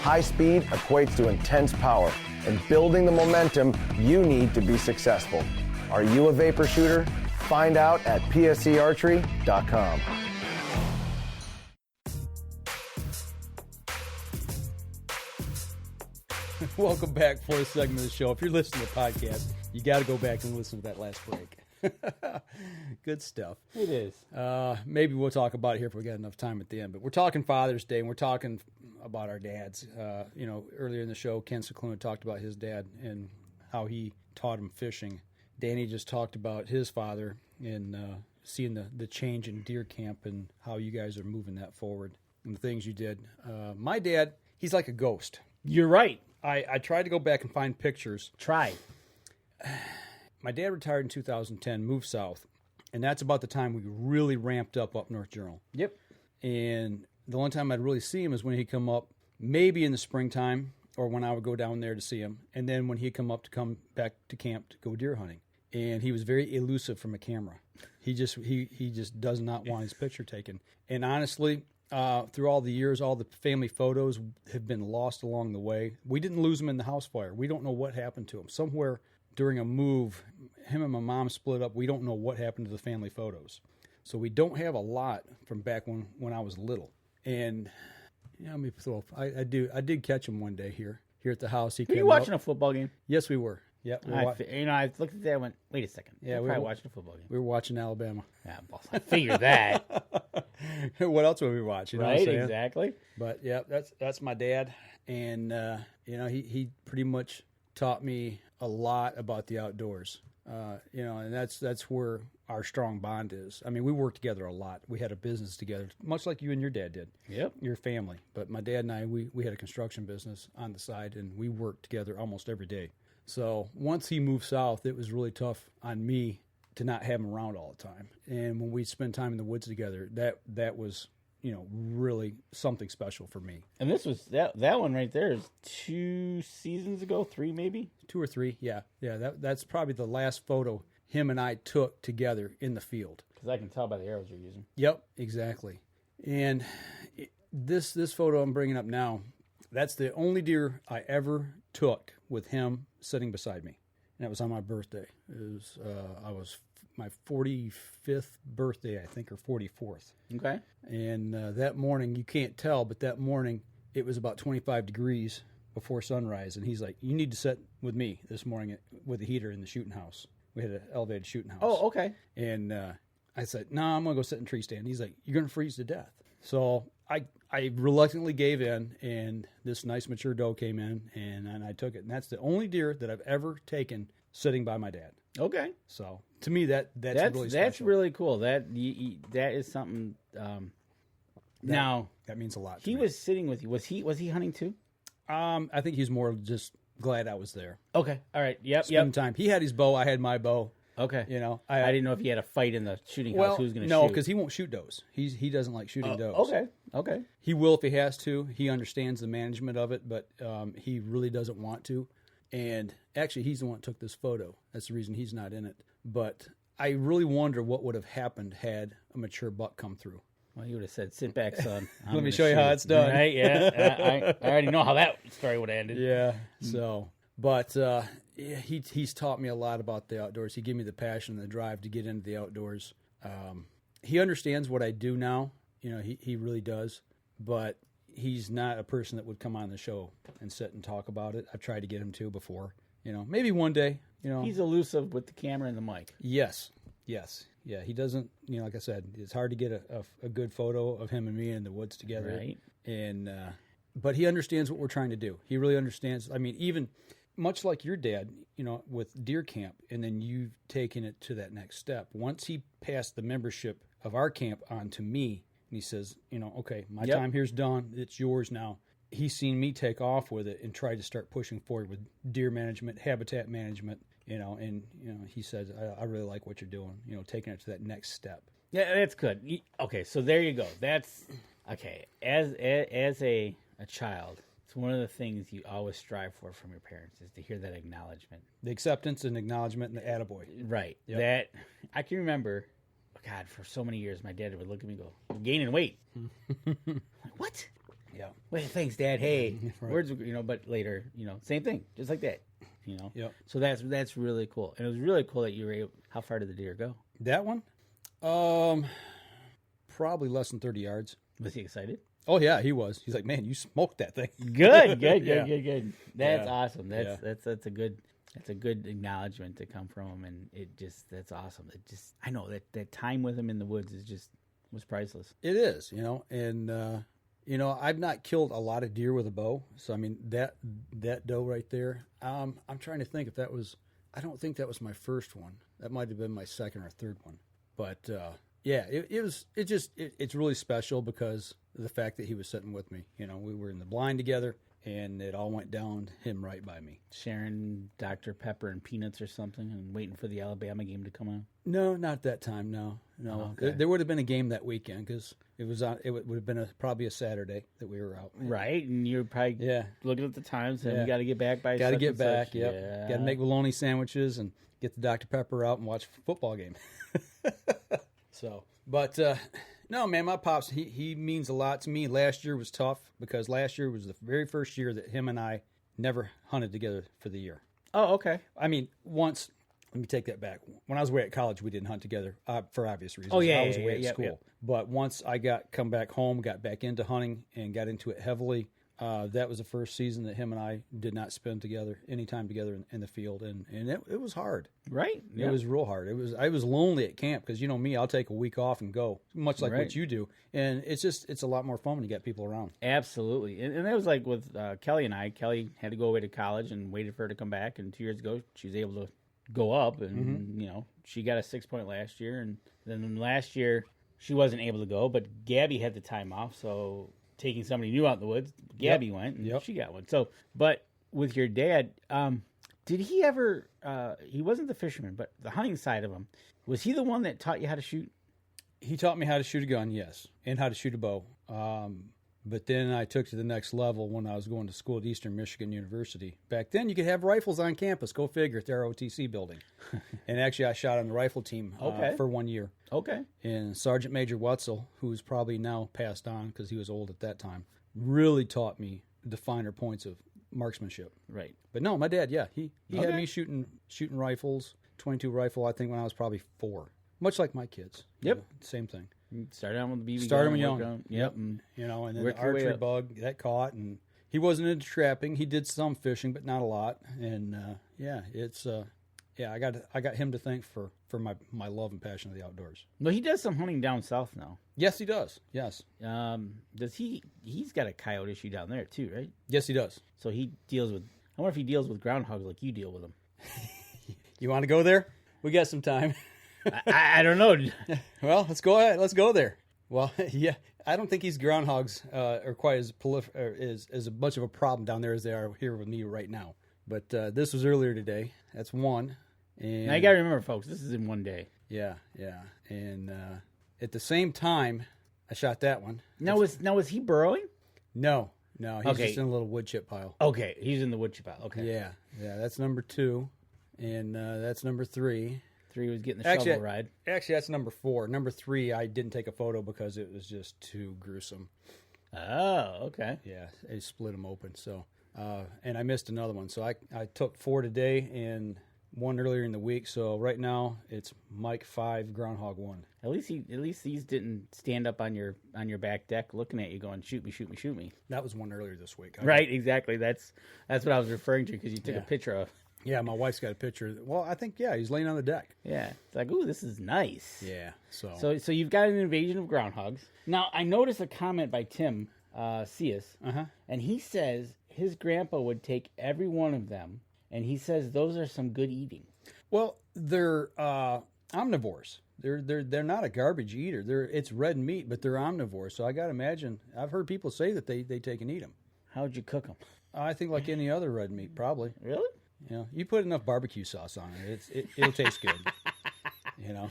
High speed equates to intense power and building the momentum you need to be successful. Are you a vapor shooter? Find out at psearchery.com. Welcome back for a segment of the show. If you're listening to the podcast, you got to go back and listen to that last break. Good stuff. It is. Maybe we'll talk about it here if we got enough time at the end. But we're talking Father's Day, and we're talking about our dads. Earlier in the show, Ken Cicluna talked about his dad and how he taught him fishing. Danny just talked about his father and seeing the change in deer camp and how you guys are moving that forward and the things you did. My dad, he's like a ghost. You're right. I tried to go back and find pictures. Try. My dad retired in 2010, moved south, and that's about the time we really ramped up North Journal. Yep. And the only time I'd really see him is when he'd come up, maybe in the springtime, or when I would go down there to see him, and then when he'd come back to camp to go deer hunting. And he was very elusive from a camera. He just does not want his picture taken. And honestly, through all the years, all the family photos have been lost along the way. We didn't lose him in the house fire. We don't know what happened to him. Somewhere during a move, him and my mom split up. We don't know what happened to the family photos. So we don't have a lot from back when I was little. And I did catch him one day here at the house. Were you watching a football game? Yes, we were. Yeah, I looked at that and went, wait a second. Yeah, we were watching a football game. We were watching Alabama. Yeah, boss, I figured that. What else would we watch? You know right, what I'm saying? Exactly. But yeah, that's my dad, and he pretty much taught me a lot about the outdoors. And that's where our strong bond is. I mean, we worked together a lot. We had a business together, much like you and your dad did. Yep. Your family. But my dad and I, we had a construction business on the side, and we worked together almost every day. So once he moved south, it was really tough on me to not have him around all the time. And when we'd spend time in the woods together, that was, really something special for me. And this was that one right there is 2 seasons ago, 3 maybe? 2 or 3, yeah. Yeah, that's probably the last photo him and I took together in the field. Because I can tell by the arrows you're using. Yep, exactly. And this photo I'm bringing up now, that's the only deer I ever took with him sitting beside me. And that was on my birthday. I was my 45th birthday, I think, or 44th. Okay. And that morning, you can't tell, but that morning it was about 25 degrees before sunrise. And he's like, you need to sit with me this morning with the heater in the shooting house. We had an elevated shooting house. Oh, okay. And I said, no, I'm going to go sit in a tree stand. He's like, you're going to freeze to death. So I reluctantly gave in, and this nice mature doe came in, and I took it. And that's the only deer that I've ever taken sitting by my dad. Okay. So to me, that's really special. That's really cool. That is something. Now that means a lot. He was sitting with you. Was he hunting too? I think he's more just glad I was there. Okay. All right. Yep. Spend time. He had his bow. I had my bow. Okay. I didn't know if he had a fight in the shooting house. Who was going to shoot? No, because he won't shoot does. He doesn't like shooting does. Okay. He will if he has to. He understands the management of it, but he really doesn't want to. And actually, he's the one that took this photo. That's the reason he's not in it. But I really wonder what would have happened had a mature buck come through. Well, you would have said, sit back, son. Let me show you how it's done. Right, yeah. I already know how that story would have ended. Yeah. So, but he's taught me a lot about the outdoors. He gave me the passion and the drive to get into the outdoors. He understands what I do now. He really does. But he's not a person that would come on the show and sit and talk about it. I've tried to get him to before. Maybe one day. He's elusive with the camera and the mic. Yes. Yes. Yeah, he doesn't, like I said, it's hard to get a good photo of him and me in the woods together. Right. And, but he understands what we're trying to do. He really understands. I mean, even much like your dad, with deer camp, and then you've taken it to that next step. Once he passed the membership of our camp on to me, and he says, okay, my time here's done. It's yours now. He's seen me take off with it and try to start pushing forward with deer management, habitat management, and he says, I really like what you're doing, taking it to that next step. Yeah, that's good. Okay, so there you go. That's okay. As a child, it's one of the things you always strive for from your parents is to hear that acknowledgement, the acceptance and acknowledgement, and the attaboy. Right. Yep. That I can remember. God, for so many years, my dad would look at me and go, "You're gaining weight." Like, what? Yeah. Well, thanks, Dad. Hey, Right. words, but later, same thing, just like that, Yep. So that's really cool, and it was really cool that you were able. How far did the deer go? That one, probably less than 30 yards. Was he excited? Oh yeah, he was. He's like, man, you smoked that thing. Good. Yeah. That's Yeah. awesome. Yeah. That's a good acknowledgement to come from him, and that's awesome. I know that time with him in the woods was priceless. It is, and I've not killed a lot of deer with a bow. So I mean that doe right there. I'm trying to think if that was. I don't think that was my first one. That might have been my second or third one. But yeah, it's really special because of the fact that he was sitting with me. We were in the blind together, and it all went down him right by me. Sharing Dr. Pepper and peanuts or something, and waiting for the Alabama game to come on. No, not that time. No. Oh, okay. There would have been a game that weekend because it was on. It would have been probably a Saturday that we were out. Right, and you're probably looking at the times, and we got to get back by. Got to get and back. such. Yep. Yeah. Got to make bologna sandwiches and get the Dr. Pepper out and watch a football game. So, but no, man, my pops, he means a lot to me. Last year was tough because last year was the very first year that him and I never hunted together for the year. Oh, okay. I mean, once. Let me take that back. When I was away at college, we didn't hunt together for obvious reasons. Oh, yeah, I was away yeah, at school. yeah. But once I come back home, got back into hunting, and got into it heavily, that was the first season that him and I did not spend any time together in the field, and it was hard. Right. It was real hard. I was lonely at camp because me, I'll take a week off and go, much like what you do, and it's a lot more fun when you got people around. Absolutely, and that was like with Kelly and I. Kelly had to go away to college and waited for her to come back, and 2 years ago she was able to go up, and she got a 6 point last year, and then last year she wasn't able to go, but Gabby had the time off, so taking somebody new out in the woods, Gabby went, and she got one. So, but with your dad, did he ever? He wasn't the fisherman, but the hunting side of him, was he the one that taught you how to shoot? He taught me how to shoot a gun, yes, and how to shoot a bow. But then I took to the next level when I was going to school at Eastern Michigan University. Back then, you could have rifles on campus. Go figure, at the ROTC building. And actually, I shot on the rifle team for 1 year. Okay. And Sergeant Major Wetzel, who's probably now passed on because he was old at that time, really taught me the finer points of marksmanship. Right. But no, my dad, he had me shooting rifles, 22 rifle, I think, when I was probably 4. Much like my kids. Yep. Same thing. Started out with the BB gun. Started them young. Yep. And then the archery bug that caught, and he wasn't into trapping. He did some fishing, but not a lot. And I got him to thank for my love and passion of the outdoors. Well, he does some hunting down south now. Yes, he does. Yes. Does he? He's got a coyote issue down there too, right? Yes, he does. So he deals with. I wonder if he deals with groundhogs like you deal with them. You want to go there? We got some time. I don't know. Well, let's go ahead. Let's go there. Well, yeah, I don't think these groundhogs are quite as much of a problem down there as they are here with me right now. But this was earlier today. That's one. And now you got to remember, folks, this is in 1 day. Yeah. And at the same time, I shot that one. Now was he burrowing? No, he's just in a little wood chip pile. Okay, he's in the wood chip pile. Okay. Yeah, that's number 2, and that's number 3. 3 was getting the shovel ride. Actually, that's number 4. Number 3, I didn't take a photo because it was just too gruesome. Oh, okay. Yeah, they split them open. So, and I missed another one. So I took 4 today and 1 earlier in the week. So right now it's Mike 5, Groundhog 1. At least these didn't stand up on your back deck looking at you going, shoot me, shoot me, shoot me. That was 1 earlier this week. Right, exactly. That's what I was referring to because you took a picture of. Yeah, my wife's got a picture. Well, I think, he's laying on the deck. Yeah. It's like, ooh, this is nice. Yeah. So you've got an invasion of groundhogs. Now, I noticed a comment by Tim Cius, and he says his grandpa would take every one of them, and he says those are some good eating. Well, they're omnivores. They're not a garbage eater. It's red meat, but they're omnivores. So I got to imagine, I've heard people say that they take and eat them. How'd you cook them? I think like any other red meat, probably. Really? You know, you put enough barbecue sauce on it, it'll taste good. You know,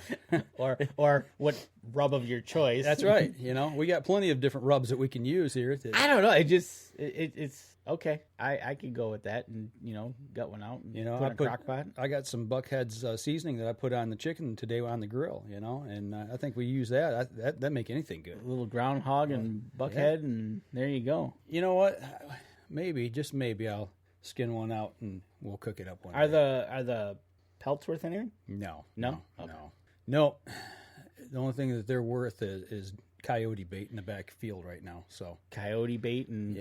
or what rub of your choice. That's right. You know, we got plenty of different rubs that we can use here. I don't know. It's okay. I could go with that, and gut one out. And put in a crock pot. I got some Buckhead's seasoning that I put on the chicken today on the grill. And I think we use that. That make anything good. A little groundhog and Buckhead, and there you go. You know what? Maybe, just maybe, I'll skin one out and we'll cook it up one day. Are the pelts worth anything? No. Okay. No. The only thing that they're worth is coyote bait in the back field right now. So coyote bait and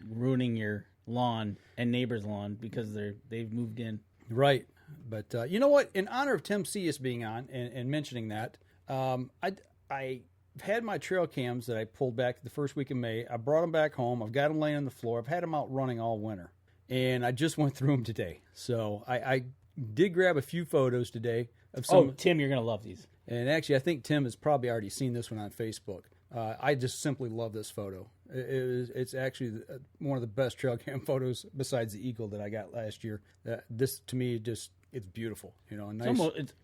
ruining your lawn and neighbor's lawn because they've moved in. Right. But you know what? In honor of Tim Cius being on and mentioning that, I had my trail cams that I pulled back the first week of May. I brought them back home. I've got them laying on the floor. I've had them out running all winter. And I just went through them today. So I did grab a few photos today of some. Oh, Tim, you're going to love these. And actually, I think Tim has probably already seen this one on Facebook. I just simply love this photo. It's actually one of the best trail cam photos besides the eagle that I got last year. This, to me, it's beautiful. Nice.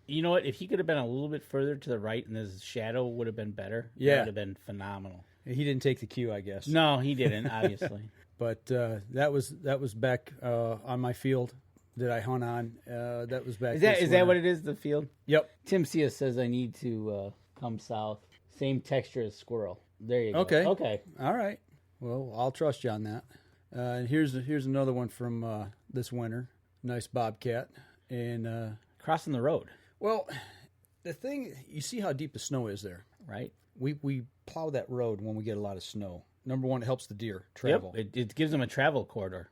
You know what? If he could have been a little bit further to the right and his shadow would have been better, it would have been phenomenal. He didn't take the cue, I guess. No, he didn't, obviously. But that was back on my field that I hunt on. That was back. Is that what it is? The field? Yep. Tim Cius says I need to come south. Same texture as squirrel. There you go. Okay. All right. Well, I'll trust you on that. And here's another one from this winter. Nice bobcat and crossing the road. Well, the thing, you see how deep the snow is there, right? We plow that road when we get a lot of snow. Number one, it helps the deer travel. Yep, it gives them a travel corridor.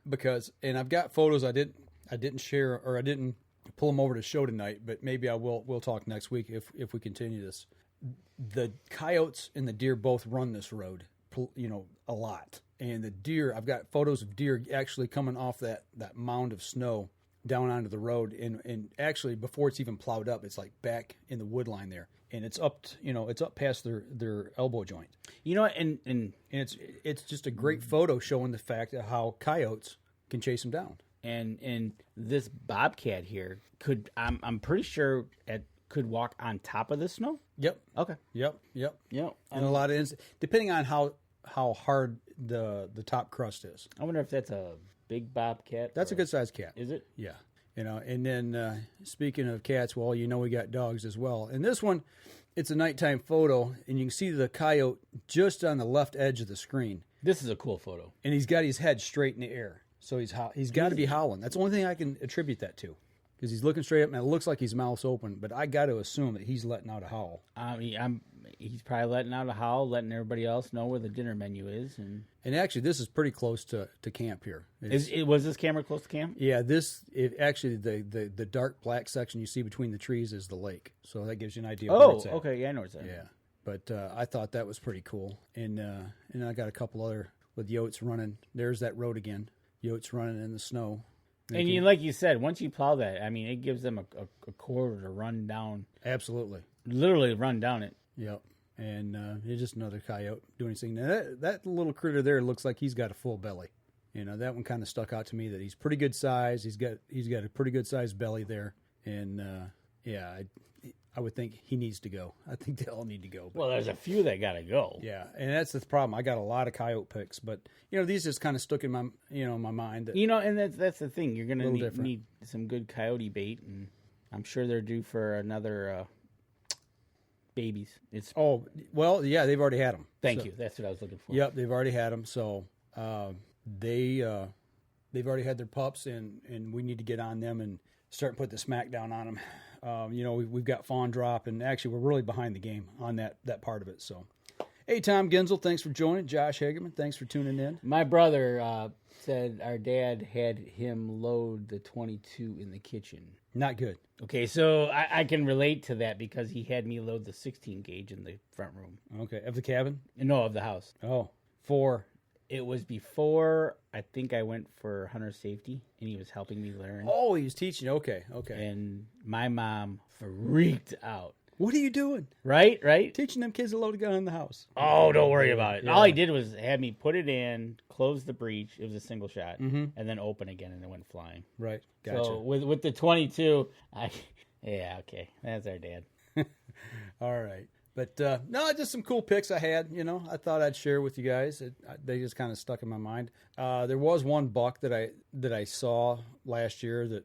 And I've got photos I didn't share, or I didn't pull them over to show tonight, but maybe I will. We'll talk next week if we continue this. The coyotes and the deer both run this road, a lot. And the deer, I've got photos of deer actually coming off that mound of snow down onto the road, and actually before it's even plowed up, it's like back in the wood line there. And it's up, it's up past their elbow joint. And it's just a great photo showing the fact of how coyotes can chase them down. And this bobcat here I'm pretty sure could walk on top of the snow. Yep. Okay. Yep. And a lot of depending on how hard the top crust is. I wonder if that's a big bobcat. That's a good sized cat. Is it? Yeah. And then speaking of cats, well, we got dogs as well. And this one, it's a nighttime photo, and you can see the coyote just on the left edge of the screen. This is a cool photo. And he's got his head straight in the air. So he's got to be howling. That's the only thing I can attribute that to. Because he's looking straight up, and it looks like his mouth's open, but I got to assume that he's letting out a howl. He's probably letting out a howl, letting everybody else know where the dinner menu is. And actually, this is pretty close to camp here. Was this camera close to camp? Yeah, actually, the dark black section you see between the trees is the lake. So that gives you an idea of where it's at. Okay, yeah, I know where it's at. Yeah, but I thought that was pretty cool. And I got a couple other with yotes running. There's that road again. Yotes running in the snow. And like you said, once you plow that, it gives them a corridor to run down. Absolutely. Literally run down it. Yep. And it's just another coyote doing his thing. Now, that little critter there looks like he's got a full belly. That one kind of stuck out to me that he's pretty good size. He's got a pretty good sized belly there. And, I would think he needs to go. I think they all need to go. Well, there's a few that got to go. Yeah, and that's the problem. I got a lot of coyote pics, but these just kind of stuck in my my mind. And that's the thing. You're gonna need some good coyote bait, and I'm sure they're due for another babies. They've already had them. Thank you. That's what I was looking for. Yep, they've already had them. So they've already had their pups, and we need to get on them and start putting the smack down on them. We've got fawn drop, and actually we're really behind the game on that part of it. So Hey, Tom Genzel, thanks for joining. Josh Hagerman, thanks for tuning in. My brother said our dad had him load the 22 in the kitchen. Not good. Okay, so I can relate to that because he had me load the 16 gauge in the front room. Okay, of the cabin? No, of the house. Oh, It was before I think I went for hunter safety, and he was helping me learn. Oh, he was teaching. Okay. And my mom freaked out. What are you doing? Right? Teaching them kids to load a gun in the house. Oh, don't worry about it. Yeah. All he did was have me put it in, close the breech. It was a single shot, and then open again, and it went flying. Right. Gotcha. So with the 22, okay, that's our dad. All right. But no, just some cool pics I had. I thought I'd share with you guys. They just kind of stuck in my mind. There was one buck that I saw last year that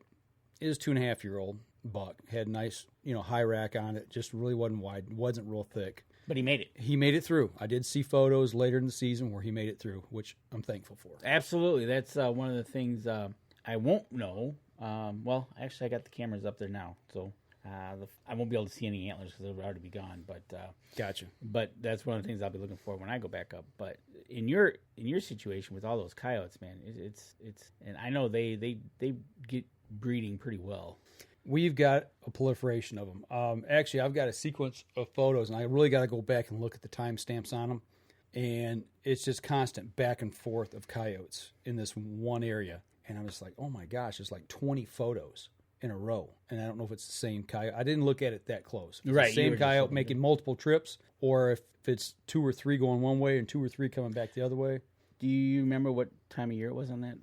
is 2.5-year-old buck. Had nice, high rack on it. Just really wasn't wide. Wasn't real thick. But he made it. He made it through. I did see photos later in the season where he made it through, which I'm thankful for. Absolutely. That's one of the things I won't know. Well, actually, I got the cameras up there now, so I won't be able to see any antlers because they'll already be gone. But Gotcha. But that's one of the things I'll be looking for when I go back up. But in your situation with all those coyotes, man, it's and I know they get breeding pretty well. We've got a proliferation of them. Actually, I've got a sequence of photos, and I really got to go back and look at the timestamps on them. And it's just constant back and forth of coyotes in this one area. And I'm just like, oh my gosh, there's like 20 photos in a row. And I don't know if it's the same coyote. I didn't look at it that close. Right. The same coyote making multiple trips, or if it's 2 or 3 going one way and 2 or 3 coming back the other way. Do you remember what time of year it was on that?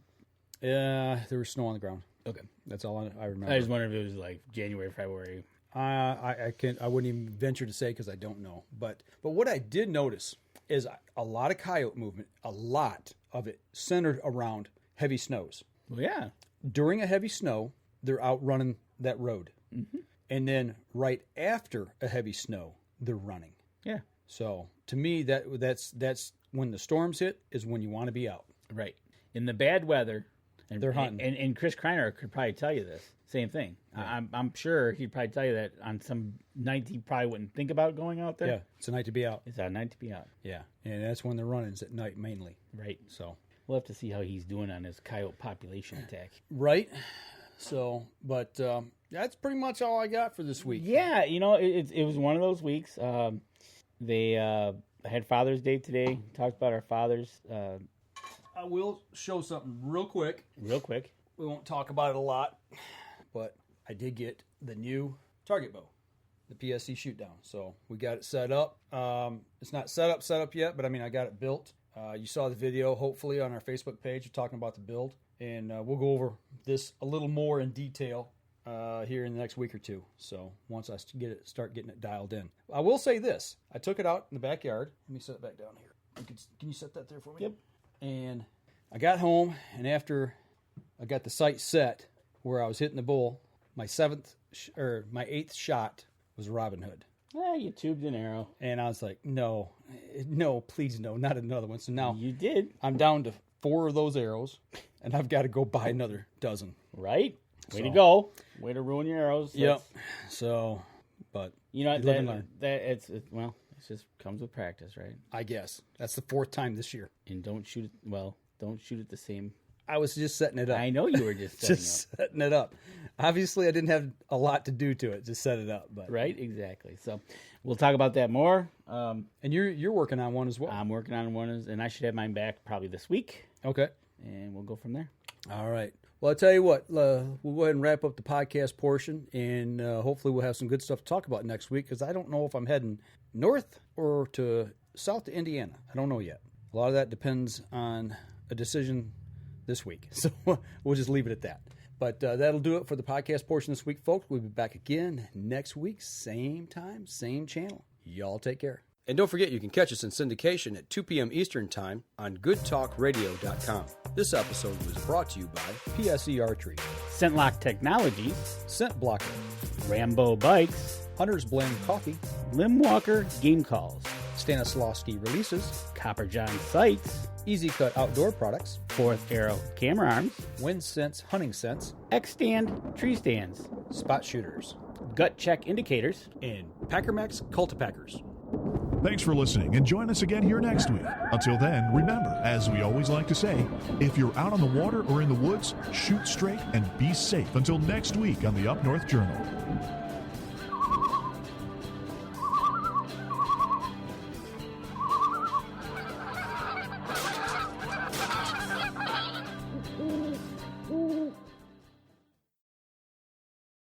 There was snow on the ground. Okay. That's all I remember. I just wondered if it was like January, February. I wouldn't even venture to say because I don't know. But what I did notice is a lot of coyote movement, a lot of it centered around heavy snows. Well, yeah. During a heavy snow, they're out running that road. Mm-hmm. And then right after a heavy snow, they're running. Yeah. So to me, that's when the storms hit is when you want to be out. Right. In the bad weather. And they're hunting. And Chris Kreiner could probably tell you this. Same thing. Yeah. I'm sure he'd probably tell you that on some night he probably wouldn't think about going out there. Yeah, it's a night to be out. It's a night to be out. Yeah, and that's when they're running is at night mainly. Right. So we'll have to see how he's doing on his coyote population attack. Right. So, but that's pretty much all I got for this week. Yeah, it was one of those weeks. They had Father's Day today. Talked about our fathers. I will show something real quick. Real quick. We won't talk about it a lot, but I did get the new target bow, the PSC shoot down. So we got it set up. It's not set up yet, but I got it built. You saw the video, hopefully, on our Facebook page. We're talking about the build, and we'll go over this a little more in detail here in the next week or two. So once I start getting it dialed in. I will say this. I took it out in the backyard. Let me set it back down here. Can you set that there for me? Yep. And I got home, and after I got the sight set where I was hitting the bull, my eighth shot was Robin Hood. Yeah, you tubed an arrow. And I was like, no, please no, not another one. So now you did. I'm down to 4 of those arrows, and I've got to go buy another dozen. Right? Way to go. Way to ruin your arrows. Yep. So, but it just comes with practice, right? I guess. That's the 4th time this year. And don't shoot it the same. I was just setting it up. I know you were just setting it up. Obviously, I didn't have a lot to do to it. Just set it up. But right, exactly. So we'll talk about that more. And you're working on one as well. I'm working on one, and I should have mine back probably this week. Okay. And we'll go from there. All right. Well, I'll tell you what. We'll go ahead and wrap up the podcast portion, and hopefully we'll have some good stuff to talk about next week because I don't know if I'm heading north or to south to Indiana. I don't know yet. A lot of that depends on a decision this week. So we'll just leave it at that. But that'll do it for the podcast portion this week, folks. We'll be back again next week, same time, same channel. Y'all take care. And don't forget, you can catch us in syndication at 2 p.m. Eastern Time on goodtalkradio.com. This episode was brought to you by PSE Archery, ScentLock Technologies, Scent Blocker, Rambo Bikes, Hunter's Blend Coffee, Limwalker Game Calls, Stanislawski Releases, Copper John Sights, Easy Cut Outdoor Products, Fourth Arrow Camera Arms, Wind Sense Hunting Sense, X-Stand Tree Stands, Spot Shooters, Gut Check Indicators, and Packermax Cultipackers. Thanks for listening, and join us again here next week. Until then, remember, as we always like to say, if you're out on the water or in the woods, shoot straight and be safe until next week on the Up North Journal.